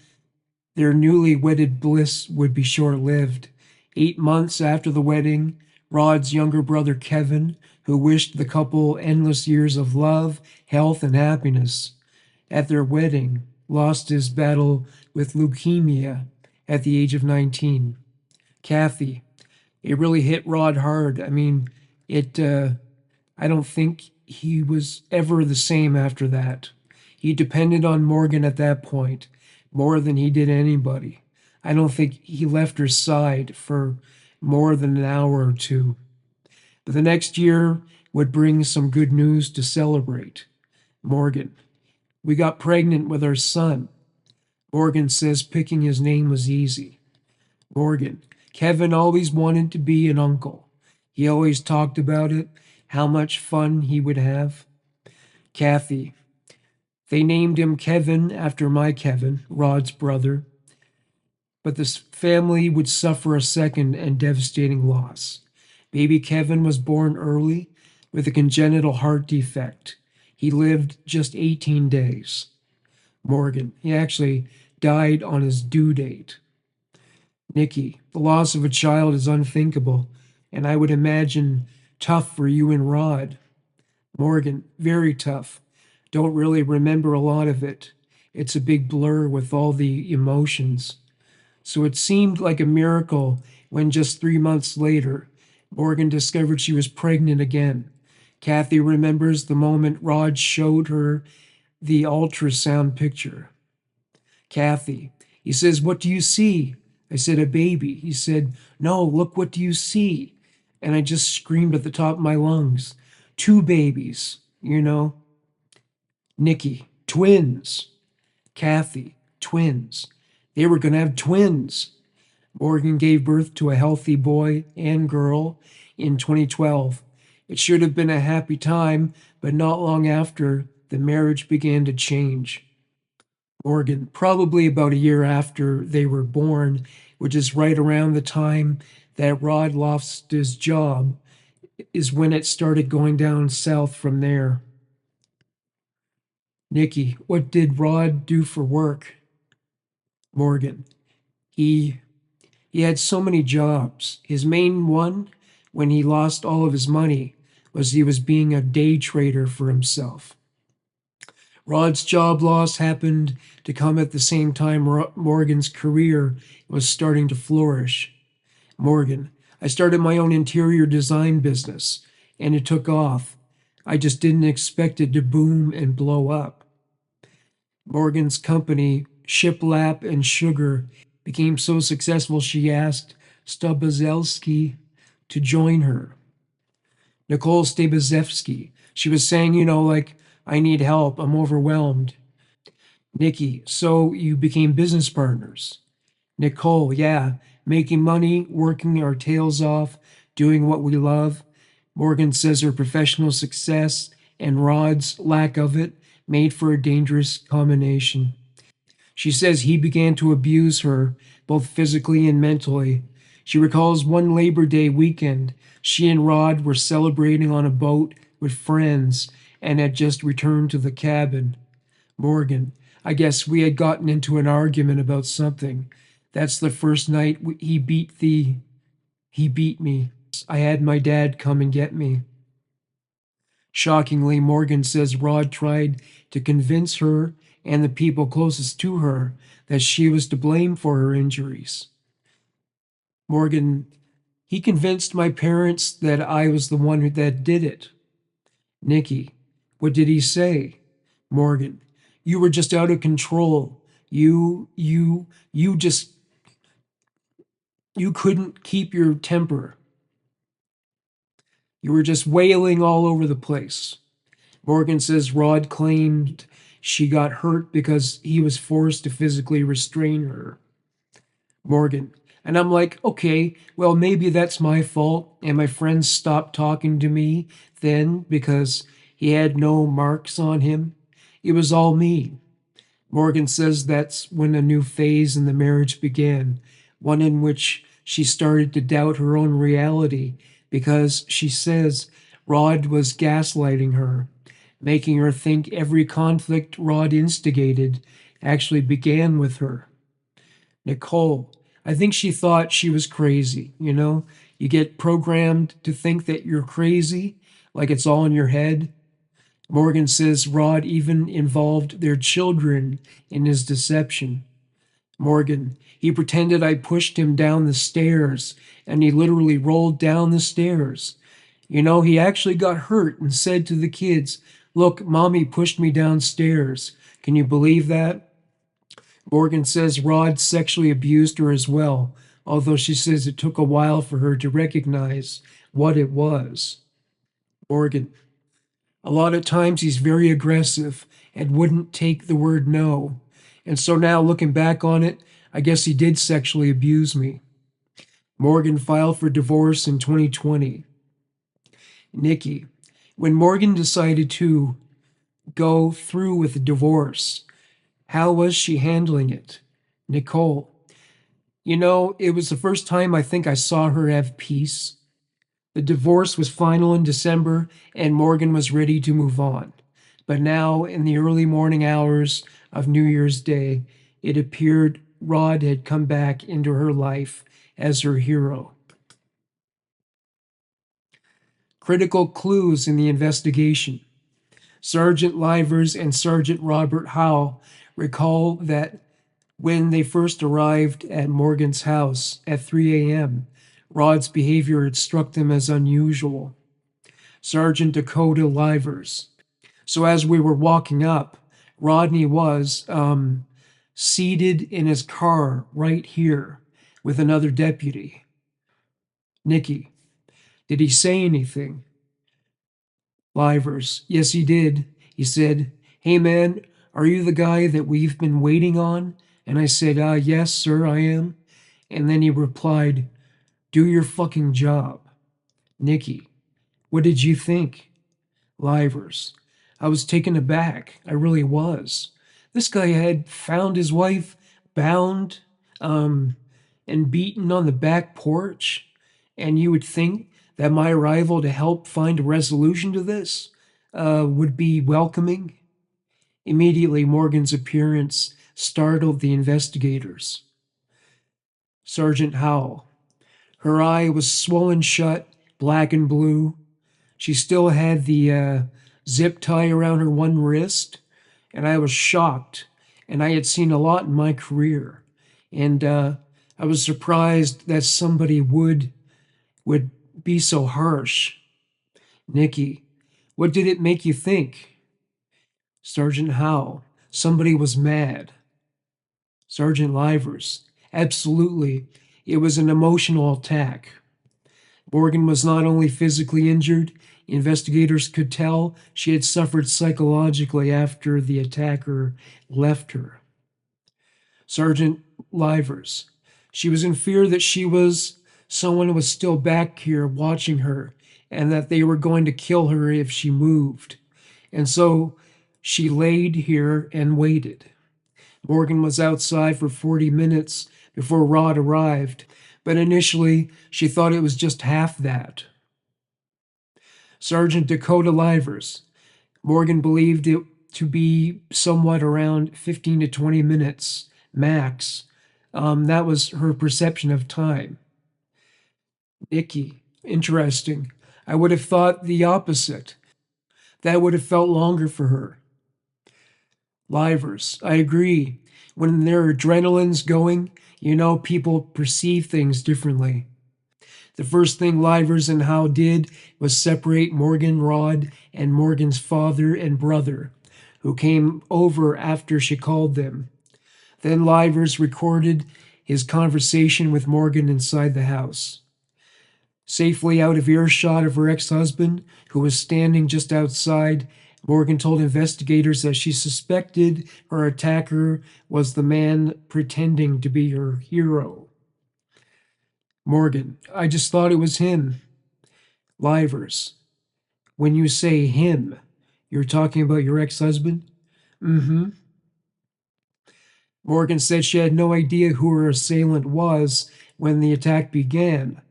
their newly wedded bliss would be short lived. 8 months after the wedding, Rod's younger brother Kevin, who wished the couple endless years of love, health, and happiness, at their wedding, lost his battle with leukemia at the age of 19. Kathy, it really hit Rod hard. I mean, I don't think he was ever the same after that. He depended on Morgan at that point more than he did anybody. I don't think he left her side for more than an hour or two. But the next year would bring some good news to celebrate. Morgan, we got pregnant with our son. Morgan says picking his name was easy. Morgan, Kevin always wanted to be an uncle. He always talked about it, how much fun he would have. Kathy, they named him Kevin after my Kevin, Rod's brother. But this family would suffer a second and devastating loss. Baby Kevin was born early with a congenital heart defect. He lived just 18 days. Morgan, he actually died on his due date. Nikki, the loss of a child is unthinkable, and I would imagine tough for you and Rod. Morgan, very tough. Don't really remember a lot of it. It's a big blur with all the emotions. So it seemed like a miracle when just 3 months later, Morgan discovered she was pregnant again. Kathy remembers the moment Rod showed her the ultrasound picture. Kathy, he says, What do you see? I said, A baby. He said, No, look, what do you see? And I just screamed at the top of my lungs, Two babies, you know? Nikki, twins. Kathy, twins. They were going to have twins. Morgan gave birth to a healthy boy and girl in 2012. It should have been a happy time, but not long after, the marriage began to change. Morgan, probably about a year after they were born, which is right around the time that Rod lost his job is when it started going down south from there. Nikki, what did Rod do for work? Morgan, he he had so many jobs. His main one, when he lost all of his money, was he was being a day trader for himself. Rod's job loss happened to come at the same time Morgan's career was starting to flourish. Morgan, I started my own interior design business, and it took off. I just didn't expect it to boom and blow up. Morgan's company, Shiplap and Sugar, became so successful she asked Stubazelski to join her. Nicole Stabazevsky. She was saying, like, I need help. I'm overwhelmed. Nikki, so you became business partners. Nicole, yeah, making money, working our tails off, doing what we love. Morgan says her professional success and Rod's lack of it made for a dangerous combination. She says he began to abuse her, both physically and mentally. She recalls one Labor Day weekend. She and Rod were celebrating on a boat with friends and had just returned to the cabin. Morgan, I guess we had gotten into an argument about something. That's the first night he beat me. I had my dad come and get me. Shockingly, Morgan says Rod tried to convince her and the people closest to her that she was to blame for her injuries. Morgan, he convinced my parents that I was the one that did it. Nikki, what did he say? Morgan, you were just out of control. You just, you couldn't keep your temper. You were just wailing all over the place. Morgan says Rod claimed she got hurt because he was forced to physically restrain her. Morgan. And I'm like, okay, well, maybe that's my fault. And my friends stopped talking to me then because he had no marks on him. It was all me. Morgan says that's when a new phase in the marriage began, one in which she started to doubt her own reality because she says Rod was gaslighting her, making her think every conflict Rod instigated actually began with her. Nicole, I think she thought she was crazy, You get programmed to think that you're crazy, like it's all in your head. Morgan says Rod even involved their children in his deception. Morgan, he pretended I pushed him down the stairs, and he literally rolled down the stairs. He actually got hurt and said to the kids, Look, mommy pushed me downstairs. Can you believe that? Morgan says Rod sexually abused her as well, although she says it took a while for her to recognize what it was. Morgan, a lot of times he's very aggressive and wouldn't take the word no. And so now looking back on it, I guess he did sexually abuse me. Morgan filed for divorce in 2020. Nikki, when Morgan decided to go through with the divorce, how was she handling it? Nicole, it was the first time I think I saw her have peace. The divorce was final in December, and Morgan was ready to move on. But now, in the early morning hours of New Year's Day, it appeared Rod had come back into her life as her hero. Critical clues in the investigation. Sergeant Livers and Sergeant Robert Howe recall that when they first arrived at Morgan's house at 3 a.m., Rod's behavior had struck them as unusual. Sergeant Dakota Livers. So as we were walking up, Rodney was seated in his car right here with another deputy. Nikki, did he say anything? Livers, yes, he did. He said, Hey man, are you the guy that we've been waiting on? And I said, yes, sir, I am. And then he replied, Do your fucking job. Nikki, what did you think? Livers, I was taken aback. I really was. This guy had found his wife bound and beaten on the back porch. And you would think that my arrival to help find a resolution to this would be welcoming. Immediately, Morgan's appearance startled the investigators. Sergeant Howell. Her eye was swollen shut, black and blue. She still had the zip tie around her one wrist, and I was shocked. And I had seen a lot in my career, and I was surprised that somebody would be so harsh. Nikki, what did it make you think? Sergeant Howe, somebody was mad. Sergeant Livers, absolutely. It was an emotional attack. Morgan was not only physically injured, investigators could tell she had suffered psychologically after the attacker left her. Sergeant Livers, she was in fear that someone was still back here watching her and that they were going to kill her if she moved. And so she laid here and waited. Morgan was outside for 40 minutes before Rod arrived, but initially she thought it was just half that. Sergeant Dakota Livers. Morgan believed it to be somewhat around 15 to 20 minutes max. That was her perception of time. Nikki. Interesting. I would have thought the opposite. That would have felt longer for her. Livers. I agree. When their adrenaline's going, people perceive things differently. The first thing Livers and Howe did was separate Morgan, Rod, and Morgan's father and brother, who came over after she called them. Then Livers recorded his conversation with Morgan inside the house. Safely out of earshot of her ex-husband, who was standing just outside, Morgan told investigators that she suspected her attacker was the man pretending to be her hero. Morgan, I just thought it was him. Livers, when you say him, you're talking about your ex-husband? Mm-hmm. Morgan said she had no idea who her assailant was when the attack began,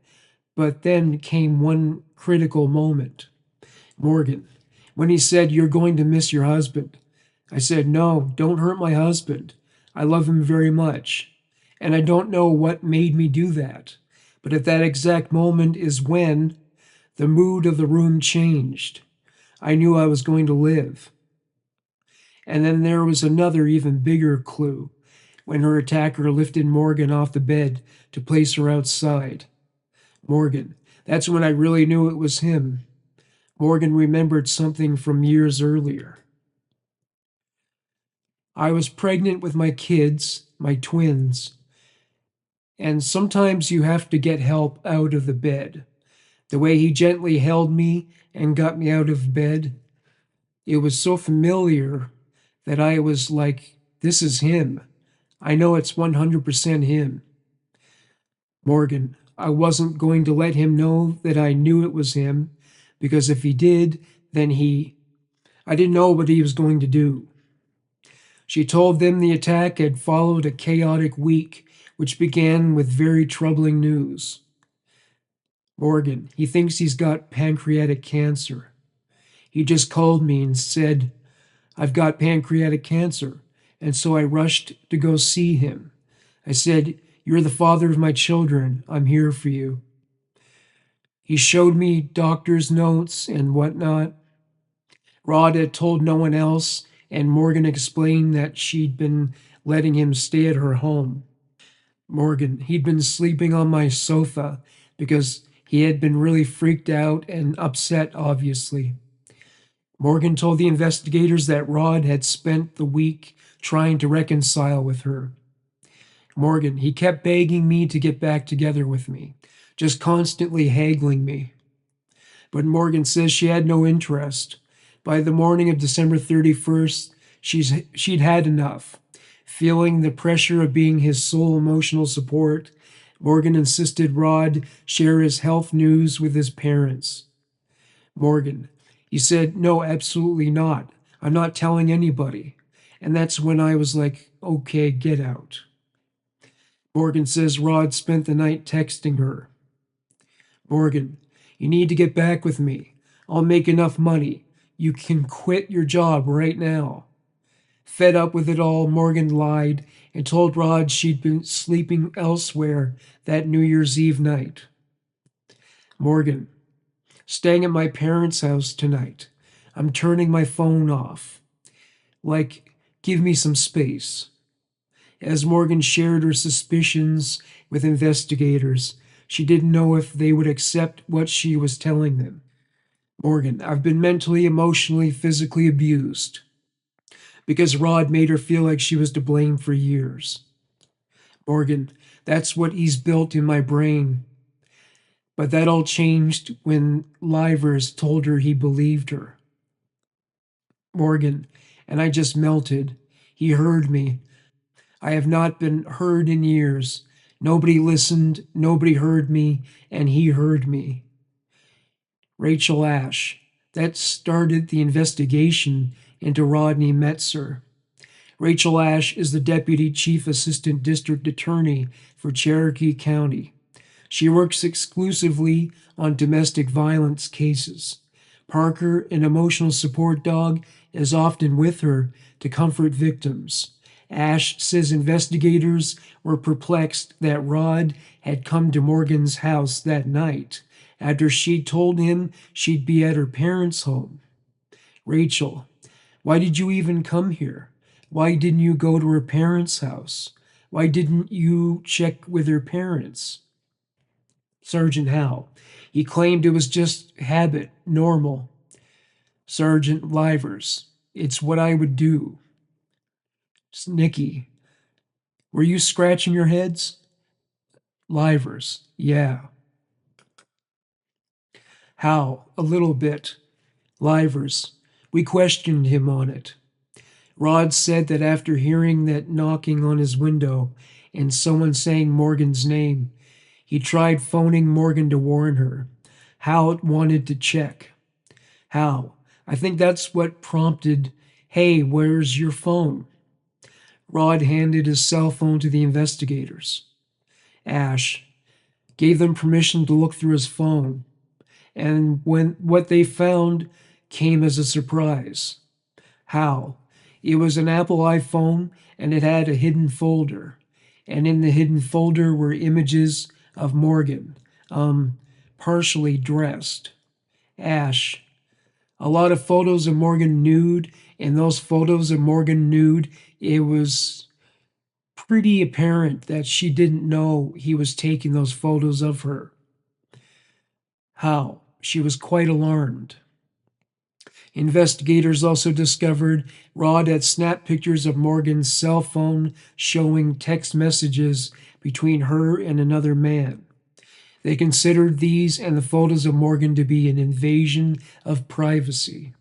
but then came one critical moment. Morgan, when he said, "You're going to miss your husband," I said, "No, don't hurt my husband. I love him very much." And I don't know what made me do that, but at that exact moment is when the mood of the room changed. I knew I was going to live. And then there was another, even bigger clue when her attacker lifted Morgan off the bed to place her outside. Morgan, that's when I really knew it was him. Morgan remembered something from years earlier. I was pregnant with my kids, my twins, and sometimes you have to get help out of the bed. The way he gently held me and got me out of bed, it was so familiar that I was like, this is him. I know it's 100% him. Morgan, I wasn't going to let him know that I knew it was him, because if he did, then I didn't know what he was going to do. She told them the attack had followed a chaotic week, which began with very troubling news. Morgan, he thinks he's got pancreatic cancer. He just called me and said, I've got pancreatic cancer, and so I rushed to go see him. I said, you're the father of my children. I'm here for you. He showed me doctor's notes and whatnot. Rod had told no one else, and Morgan explained that she'd been letting him stay at her home. Morgan, he'd been sleeping on my sofa because he had been really freaked out and upset, obviously. Morgan told the investigators that Rod had spent the week trying to reconcile with her. Morgan, he kept begging me to get back together with me, just constantly haggling me. But Morgan says she had no interest. By the morning of December 31st, she'd had enough. Feeling the pressure of being his sole emotional support, Morgan insisted Rod share his health news with his parents. Morgan, he said, no, absolutely not. I'm not telling anybody. And that's when I was like, okay, get out. Morgan says Rod spent the night texting her. Morgan, You need to get back with me. I'll make enough money. You can quit your job right now. Fed up with it all, Morgan lied and told Rod she'd been sleeping elsewhere that New Year's Eve night. Morgan, staying at my parents' house tonight. I'm turning my phone off. Like, give me some space. As Morgan shared her suspicions with investigators, she didn't know if they would accept what she was telling them. Morgan, I've been mentally, emotionally, physically abused because Rod made her feel like she was to blame for years. Morgan, that's what he's built in my brain. But that all changed when Livers told her he believed her. Morgan, and I just melted. He heard me. I have not been heard in years. Nobody listened, nobody heard me, and he heard me. Rachel Ash. That started the investigation into Rodney Metzer. Rachel Ash is the Deputy Chief Assistant District Attorney for Cherokee County. She works exclusively on domestic violence cases. Parker, an emotional support dog, is often with her to comfort victims. Ash says investigators were perplexed that Rod had come to Morgan's house that night after she told him she'd be at her parents' home. Rachel, why did you even come here? Why didn't you go to her parents' house? Why didn't you check with her parents? Sergeant Howe, he claimed it was just habit, normal. Sergeant Livers, it's what I would do. Nikki, were you scratching your heads? Livers, yeah. Howe, a little bit. Livers, we questioned him on it. Rod said that after hearing that knocking on his window and someone saying Morgan's name, he tried phoning Morgan to warn her. Howe wanted to check. Howe, I think that's what prompted, hey, where's your phone? Rod handed his cell phone to the investigators. Ash gave them permission to look through his phone, and when what they found came as a surprise. How? It was an Apple iPhone, and it had a hidden folder. And in the hidden folder were images of Morgan, partially dressed. Ash, a lot of photos of Morgan nude. In those photos of Morgan nude, it was pretty apparent that she didn't know he was taking those photos of her. How? She was quite alarmed. Investigators also discovered Rod had snapped pictures of Morgan's cell phone showing text messages between her and another man. They considered these and the photos of Morgan to be an invasion of privacy.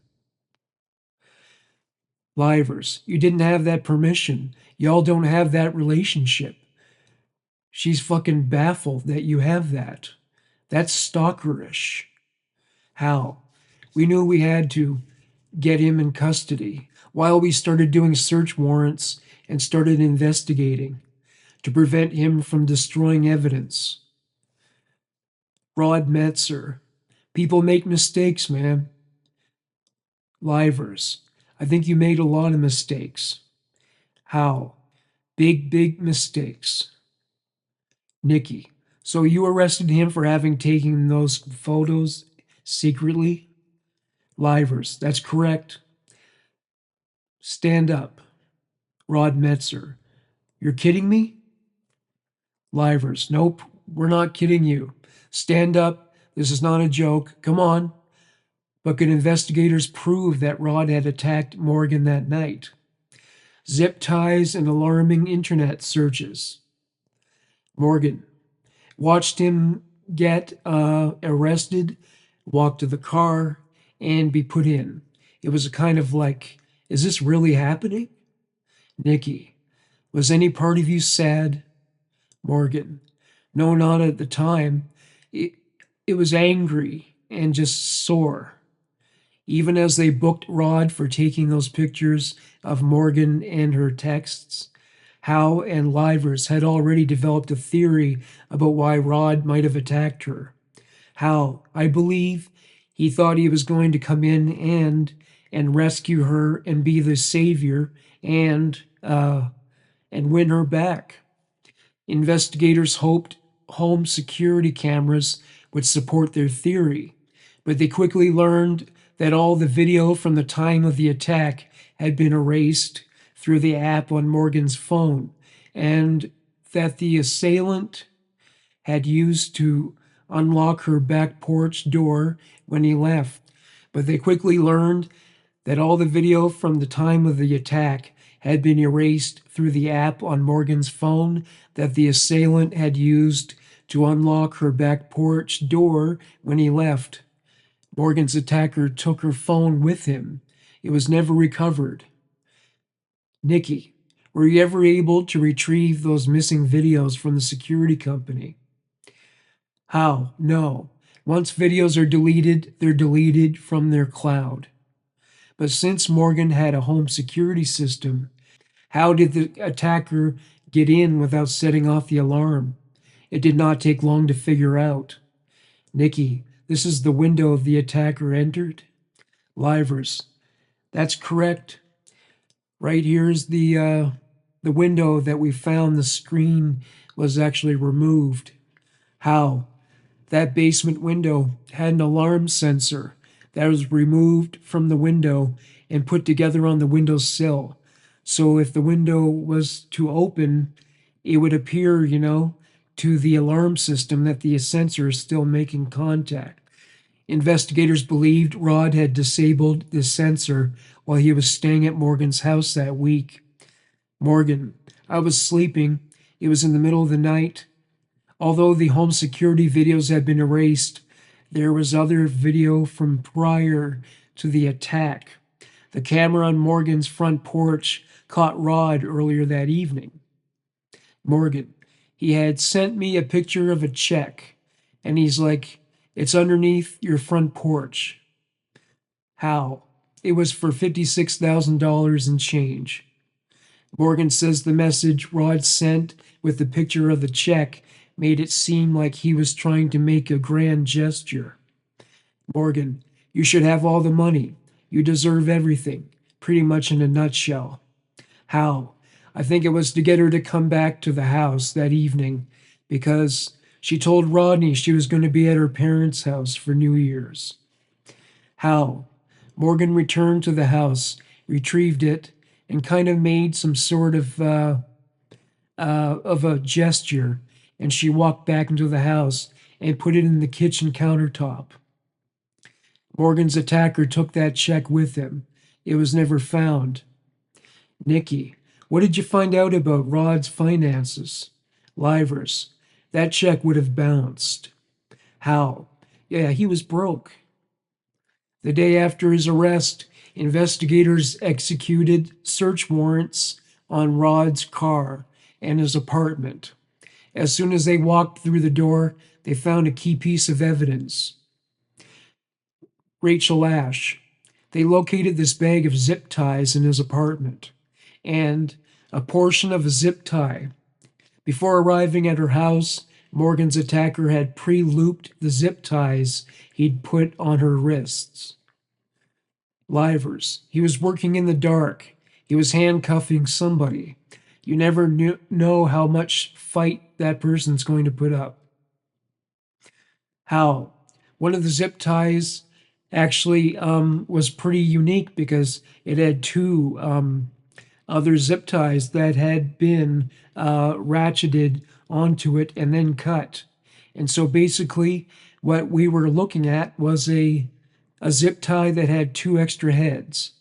Livers, you didn't have that permission. Y'all don't have that relationship. She's fucking baffled that you have that. That's stalkerish. How? We knew we had to get him in custody while we started doing search warrants and started investigating to prevent him from destroying evidence. Rod Metzer. People make mistakes, man. Livers. I think you made a lot of mistakes. How? Big, big mistakes. Nikki. So you arrested him for having taken those photos secretly? Livers. That's correct. Stand up. Rod Metzer. You're kidding me? Livers. Nope, we're not kidding you. Stand up. This is not a joke. Come on. But could investigators prove that Rod had attacked Morgan that night? Zip ties and alarming internet searches. Morgan. Watched him get arrested, walk to the car, and be put in. It was a kind of like, is this really happening? Nikki. Was any part of you sad? Morgan. No, not at the time. It was angry and just sore. Even as they booked Rod for taking those pictures of Morgan and her texts, Howe and Livers had already developed a theory about why Rod might have attacked her. How? I believe he thought he was going to come in and rescue her and be the savior and win her back. Investigators hoped home security cameras would support their theory, but they quickly learned that all the video from the time of the attack had been erased through the app on Morgan's phone, and that the assailant had used to unlock her back porch door when he left. But they quickly learned that all the video from the time of the attack had been erased through the app on Morgan's phone that the assailant had used to unlock her back porch door when he left. Morgan's attacker took her phone with him. It was never recovered. Nikki, were you ever able to retrieve those missing videos from the security company? How? No. Once videos are deleted, they're deleted from their cloud. But since Morgan had a home security system, how did the attacker get in without setting off the alarm? It did not take long to figure out. Nikki, this is the window the attacker entered? Livers, that's correct. Right here's the window that we found the screen was actually removed. How? That basement window had an alarm sensor that was removed from the window and put together on the windowsill. So if the window was to open, it would appear, to the alarm system that the sensor is still making contact. Investigators believed Rod had disabled the sensor while he was staying at Morgan's house that week. Morgan, I was sleeping. It was in the middle of the night. Although the home security videos had been erased, there was other video from prior to the attack. The camera on Morgan's front porch caught Rod earlier that evening. Morgan, he had sent me a picture of a check, and he's like, it's underneath your front porch. How? It was for $56,000 in change. Morgan says the message Rod sent with the picture of the check made it seem like he was trying to make a grand gesture. Morgan, you should have all the money. You deserve everything, pretty much in a nutshell. How? I think it was to get her to come back to the house that evening because she told Rodney she was going to be at her parents' house for New Year's. How? Morgan returned to the house, retrieved it, and kind of made some sort of a gesture, and she walked back into the house and put it in the kitchen countertop. Morgan's attacker took that check with him. It was never found. Nikki, what did you find out about Rod's finances? Livers, that check would have bounced. How? Yeah, he was broke. The day after his arrest, investigators executed search warrants on Rod's car and his apartment. As soon as they walked through the door, they found a key piece of evidence. Rachel Ash. They located this bag of zip ties in his apartment and a portion of a zip tie. Before arriving at her house, Morgan's attacker had pre-looped the zip ties he'd put on her wrists. Livers. He was working in the dark. He was handcuffing somebody. You never know how much fight that person's going to put up. How? One of the zip ties actually was pretty unique because it had two other zip ties that had been ratcheted onto it and then cut. And so basically what we were looking at was a zip tie that had two extra heads.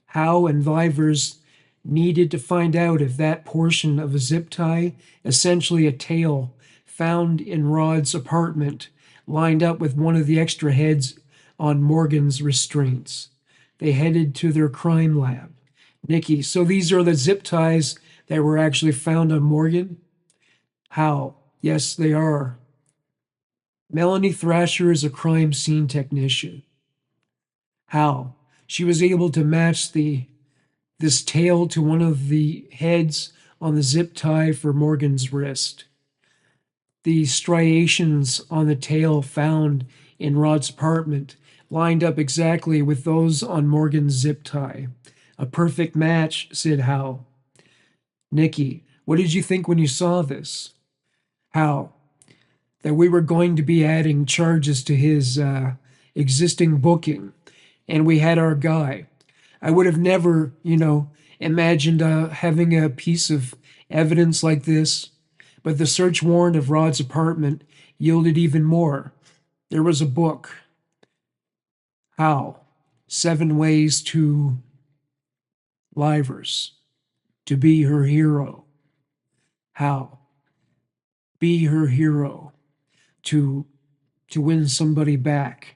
Howe and Livers needed to find out if that portion of a zip tie, essentially a tail, found in Rod's apartment, lined up with one of the extra heads on Morgan's restraints. They headed to their crime lab. Nikki, so these are the zip ties that were actually found on Morgan? How? Yes, they are. Melanie Thrasher is a crime scene technician. How? She was able to match this tail to one of the heads on the zip tie for Morgan's wrist. The striations on the tail found in Rod's apartment lined up exactly with those on Morgan's zip tie. A perfect match, said Hal. Nikki, what did you think when you saw this? Hal, that we were going to be adding charges to his existing booking, and we had our guy. I would have never, imagined having a piece of evidence like this, but the search warrant of Rod's apartment yielded even more. There was a book. How? 7 Ways to Livers. To be her hero. How? Be her hero. To win somebody back.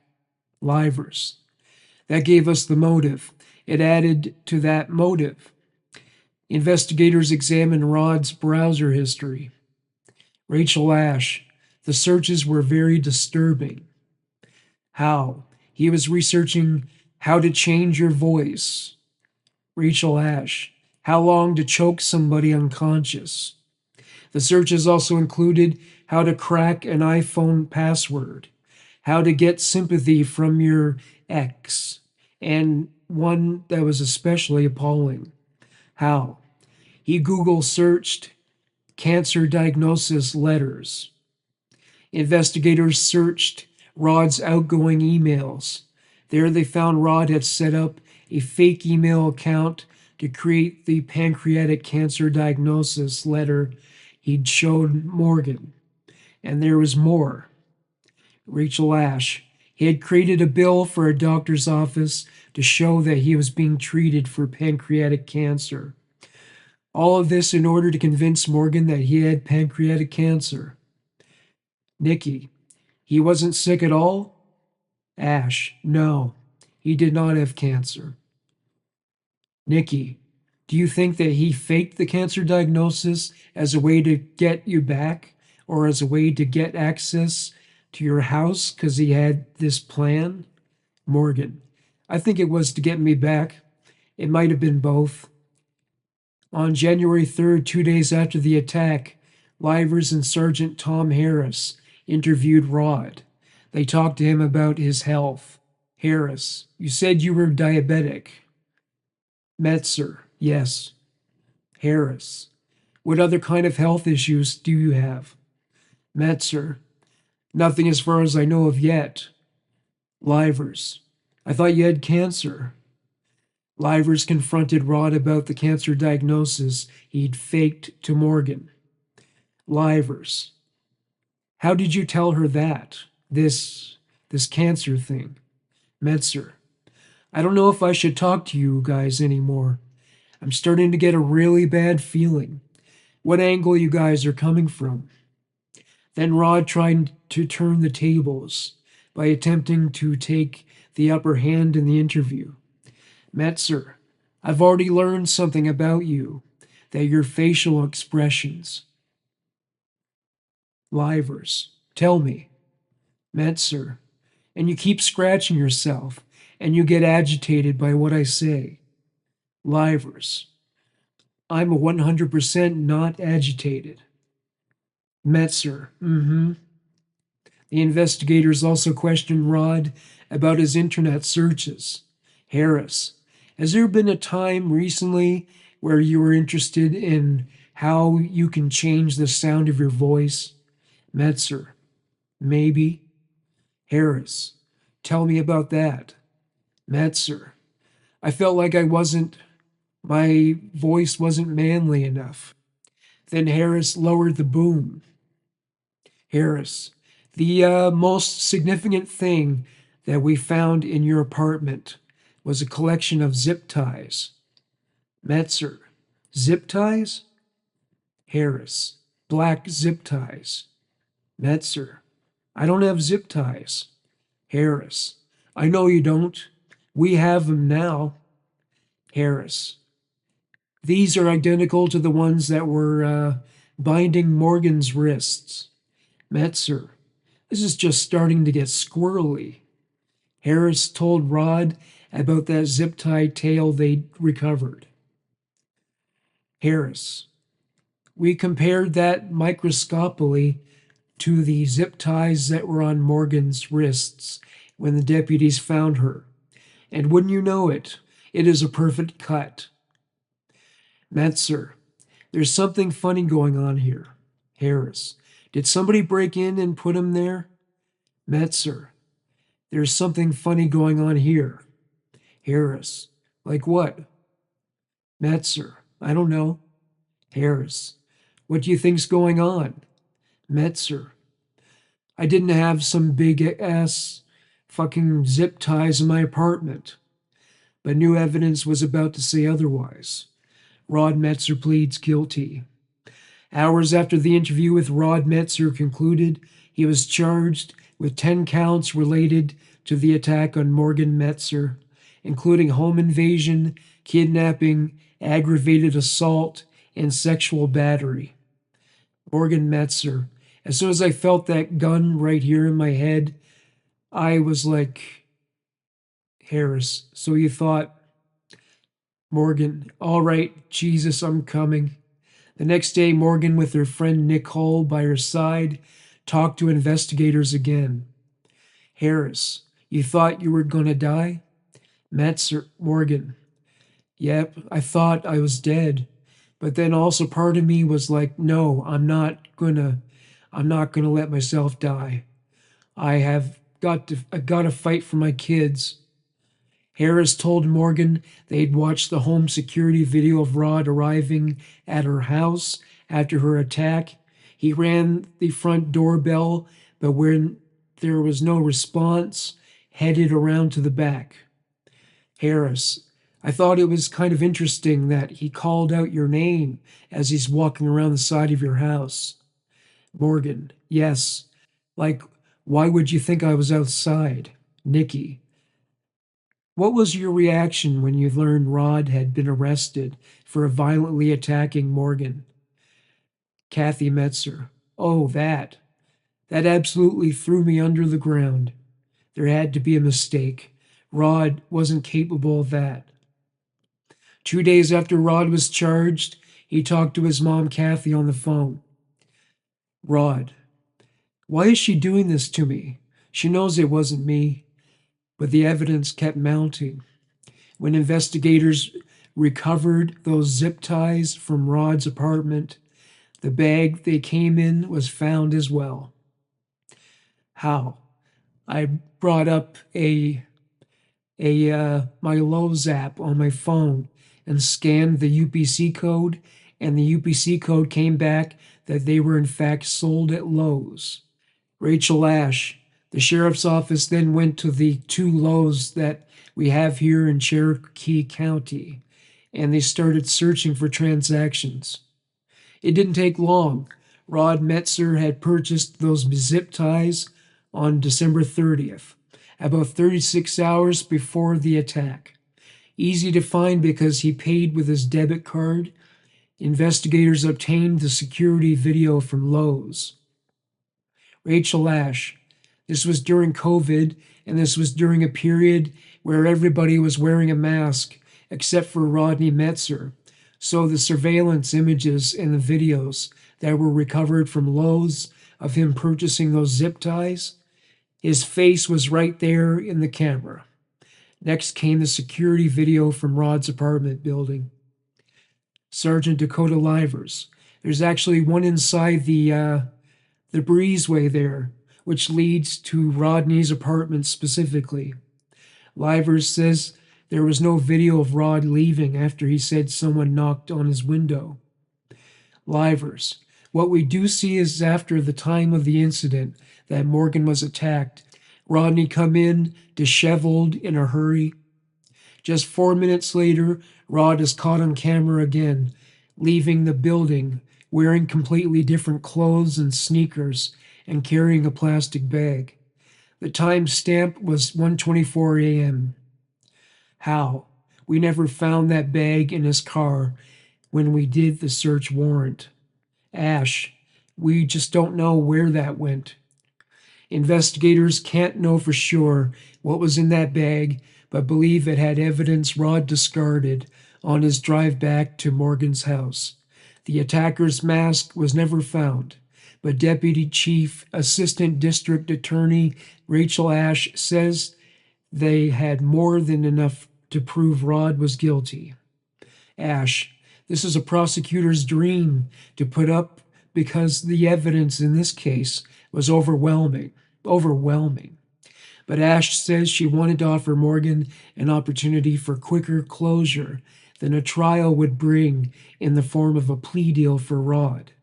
Livers. That gave us the motive. It added to that motive. Investigators examined Rod's browser history. Rachel Ash. The searches were very disturbing. How? He was researching how to change your voice. Rachel Ash. How long to choke somebody unconscious. The searches also included how to crack an iPhone password, how to get sympathy from your ex, and one that was especially appalling. How? He Google searched cancer diagnosis letters. Investigators searched Rod's outgoing emails. There they found Rod had set up a fake email account to create the pancreatic cancer diagnosis letter he'd showed Morgan. And there was more. Rachel Ash. He had created a bill for a doctor's office to show that he was being treated for pancreatic cancer. All of this in order to convince Morgan that he had pancreatic cancer. Nikki. He wasn't sick at all? Ash. No, he did not have cancer. Nikki. Do you think that he faked the cancer diagnosis as a way to get you back or as a way to get access to your house because he had this plan? Morgan. I think it was to get me back. It might have been both. On January 3rd, 2 days after the attack, Livers and Sergeant Tom Harris interviewed Rod. They talked to him about his health. Harris. You said you were diabetic. Metzer. Yes. Harris. What other kind of health issues do you have? Metzer. Nothing as far as I know of yet. Livers. I thought you had cancer. Livers confronted Rod about the cancer diagnosis he'd faked to Morgan. Livers. How did you tell her that? This cancer thing? Metzer. I don't know if I should talk to you guys anymore. I'm starting to get a really bad feeling. What angle you guys are coming from? Then Rod tried to turn the tables by attempting to take the upper hand in the interview. Metzer, I've already learned something about you, that your facial expressions. Livers, tell me. Metzer, and you keep scratching yourself, and you get agitated by what I say. Livers, I'm 100% not agitated. Metzer, The investigators also questioned Rod about his internet searches. Harris, has there been a time recently where you were interested in how you can change the sound of your voice? Metzer, maybe. Harris, tell me about that. Metzer, I felt like my voice wasn't manly enough. Then Harris lowered the boom. Harris, the most significant thing that we found in your apartment was a collection of zip ties. Metzer, zip ties? Harris, black zip ties. Metzer, I don't have zip ties. Harris, I know you don't. We have them now. Harris, these are identical to the ones that were binding Morgan's wrists. Metzer, this is just starting to get squirrely. Harris told Rod about that zip tie tail they'd recovered. Harris, we compared that microscopically to the zip ties that were on Morgan's wrists when the deputies found her. And wouldn't you know it, it is a perfect cut. Metzer, there's something funny going on here. Harris, did somebody break in and put him there? Metzer, there's something funny going on here. Harris, like what? Metzer, I don't know. Harris, what do you think's going on? Metzer, I didn't have some big ass fucking zip ties in my apartment. But new evidence was about to say otherwise. Rod Metzer pleads guilty. Hours after the interview with Rod Metzer concluded, he was charged with 10 counts related to the attack on Morgan Metzer, including home invasion, kidnapping, aggravated assault, and sexual battery. Morgan Metzer. As soon as I felt that gun right here in my head, I was like, Harris, so you thought, Morgan, all right, Jesus, I'm coming. The next day, Morgan, with her friend Nick Hull by her side, talked to investigators again. Harris, you thought you were going to die? Metzer, Morgan, yep, I thought I was dead. But then also part of me was like, no, I'm not gonna let myself die. I gotta fight for my kids. Harris told Morgan they'd watched the home security video of Rod arriving at her house after her attack. He rang the front doorbell, but when there was no response, headed around to the back. Harris, I thought it was kind of interesting that he called out your name as he's walking around the side of your house. Morgan, yes. Like, why would you think I was outside? Nikki, what was your reaction when you learned Rod had been arrested for violently attacking Morgan? Kathy Metzer, oh, that. That absolutely threw me under the ground. There had to be a mistake. Rod wasn't capable of that. 2 days after Rod was charged, he talked to his mom, Kathy, on the phone. Rod, why is she doing this to me? She knows it wasn't me. But the evidence kept mounting. When investigators recovered those zip ties from Rod's apartment, the bag they came in was found as well. How? I brought up my Lowe's app on my phone and scanned the UPC code, and the UPC code came back that they were in fact sold at Lowe's. Rachel Ash, the sheriff's office then went to the 2 Lowe's that we have here in Cherokee County, and they started searching for transactions. It didn't take long. Rod Metzer had purchased those zip ties on December 30th, about 36 hours before the attack. Easy to find because he paid with his debit card. Investigators obtained the security video from Lowe's. Rachel Ash. This was during COVID, and this was during a period where everybody was wearing a mask except for Rodney Metzer. So the surveillance images and the videos that were recovered from Lowe's of him purchasing those zip ties, his face was right there in the camera. Next came the security video from Rod's apartment building. Sergeant Dakota Livers. There's actually one inside the breezeway there, which leads to Rodney's apartment specifically. Livers says there was no video of Rod leaving after he said someone knocked on his window. Livers. What we do see is after the time of the incident that Morgan was attacked, Rodney come in disheveled in a hurry. Just 4 minutes later, Rod is caught on camera again, leaving the building, wearing completely different clothes and sneakers, and carrying a plastic bag. The time stamp was 1:24 a.m. How? We never found that bag in his car when we did the search warrant. Ash, we just don't know where that went. Investigators can't know for sure what was in that bag, but believe it had evidence Rod discarded on his drive back to Morgan's house. The attacker's mask was never found, but Deputy Chief Assistant District Attorney Rachel Ash says they had more than enough to prove Rod was guilty. Ash, this is a prosecutor's dream to put up because the evidence in this case was overwhelming. Overwhelming. But Ash says she wanted to offer Morgan an opportunity for quicker closure than a trial would bring in the form of a plea deal for Rod.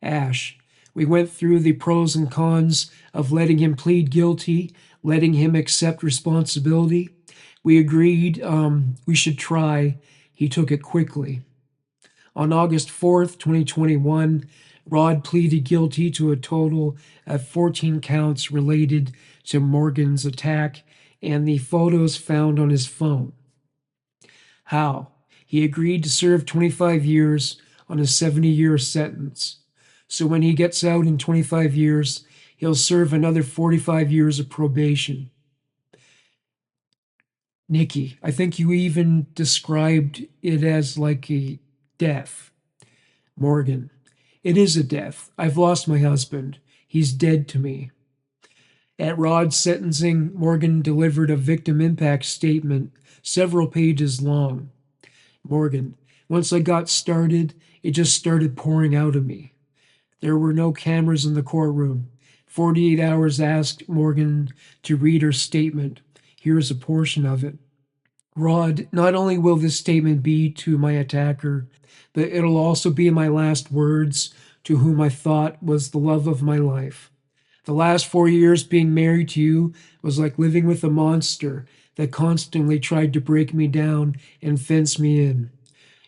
Ash, we went through the pros and cons of letting him plead guilty, letting him accept responsibility. We agreed we should try. He took it quickly. On August 4th, 2021, Rod pleaded guilty to a total of 14 counts related to Morgan's attack and the photos found on his phone. How? He agreed to serve 25 years on a 70-year sentence. So when he gets out in 25 years, he'll serve another 45 years of probation. Nikki, I think you even described it as like a death. Morgan, it is a death. I've lost my husband. He's dead to me. At Rod's sentencing, Morgan delivered a victim impact statement several pages long. Morgan, once I got started, it just started pouring out of me. There were no cameras in the courtroom. 48 hours asked Morgan to read her statement. Here's a portion of it. Rod, not only will this statement be to my attacker, but it'll also be my last words to whom I thought was the love of my life. The last 4 years being married to you was like living with a monster that constantly tried to break me down and fence me in.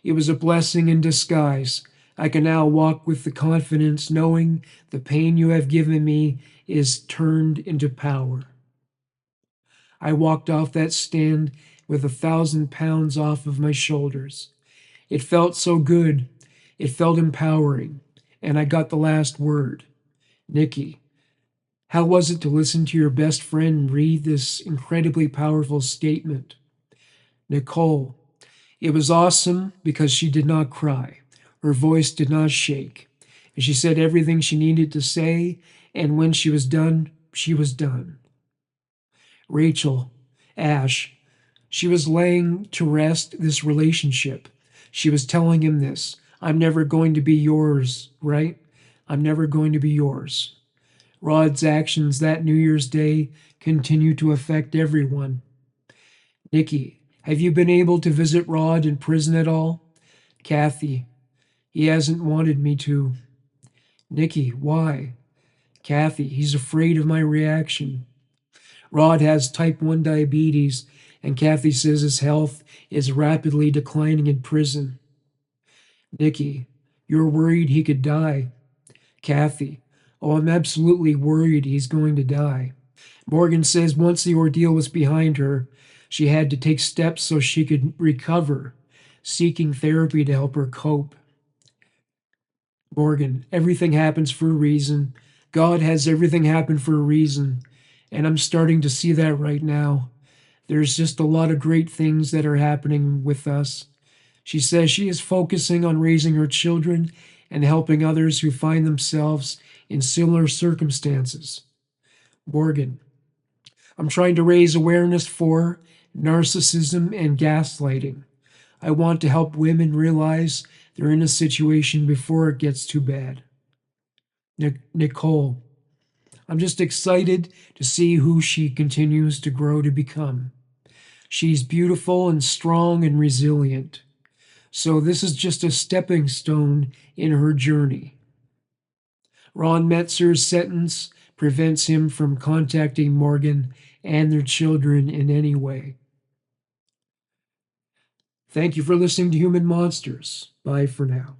It was a blessing in disguise. I can now walk with the confidence knowing the pain you have given me is turned into power. I walked off that stand with 1,000 pounds off of my shoulders. It felt so good. It felt empowering. And I got the last word. Nikki, how was it to listen to your best friend read this incredibly powerful statement? Nicole, it was awesome because she did not cry. Her voice did not shake. And she said everything she needed to say, and when she was done, she was done. Rachel, Ash, she was laying to rest this relationship. She was telling him this, I'm never going to be yours, right? I'm never going to be yours. Rod's actions that New Year's Day continue to affect everyone. Nikki, have you been able to visit Rod in prison at all? Kathy, he hasn't wanted me to. Nikki, why? Kathy, he's afraid of my reaction. Rod has type 1 diabetes, and Kathy says his health is rapidly declining in prison. Nikki, you're worried he could die. Kathy, oh, I'm absolutely worried he's going to die. Morgan says once the ordeal was behind her, she had to take steps so she could recover, seeking therapy to help her cope. Morgan, everything happens for a reason. God has everything happen for a reason. And I'm starting to see that right now. There's just a lot of great things that are happening with us. She says she is focusing on raising her children and helping others who find themselves in similar circumstances. Morgan, I'm trying to raise awareness for narcissism and gaslighting. I want to help women realize they're in a situation before it gets too bad. Nicole, I'm just excited to see who she continues to grow to become. She's beautiful and strong and resilient. So this is just a stepping stone in her journey. Ron Metzer's sentence prevents him from contacting Morgan and their children in any way. Thank you for listening to Human Monsters. Bye for now.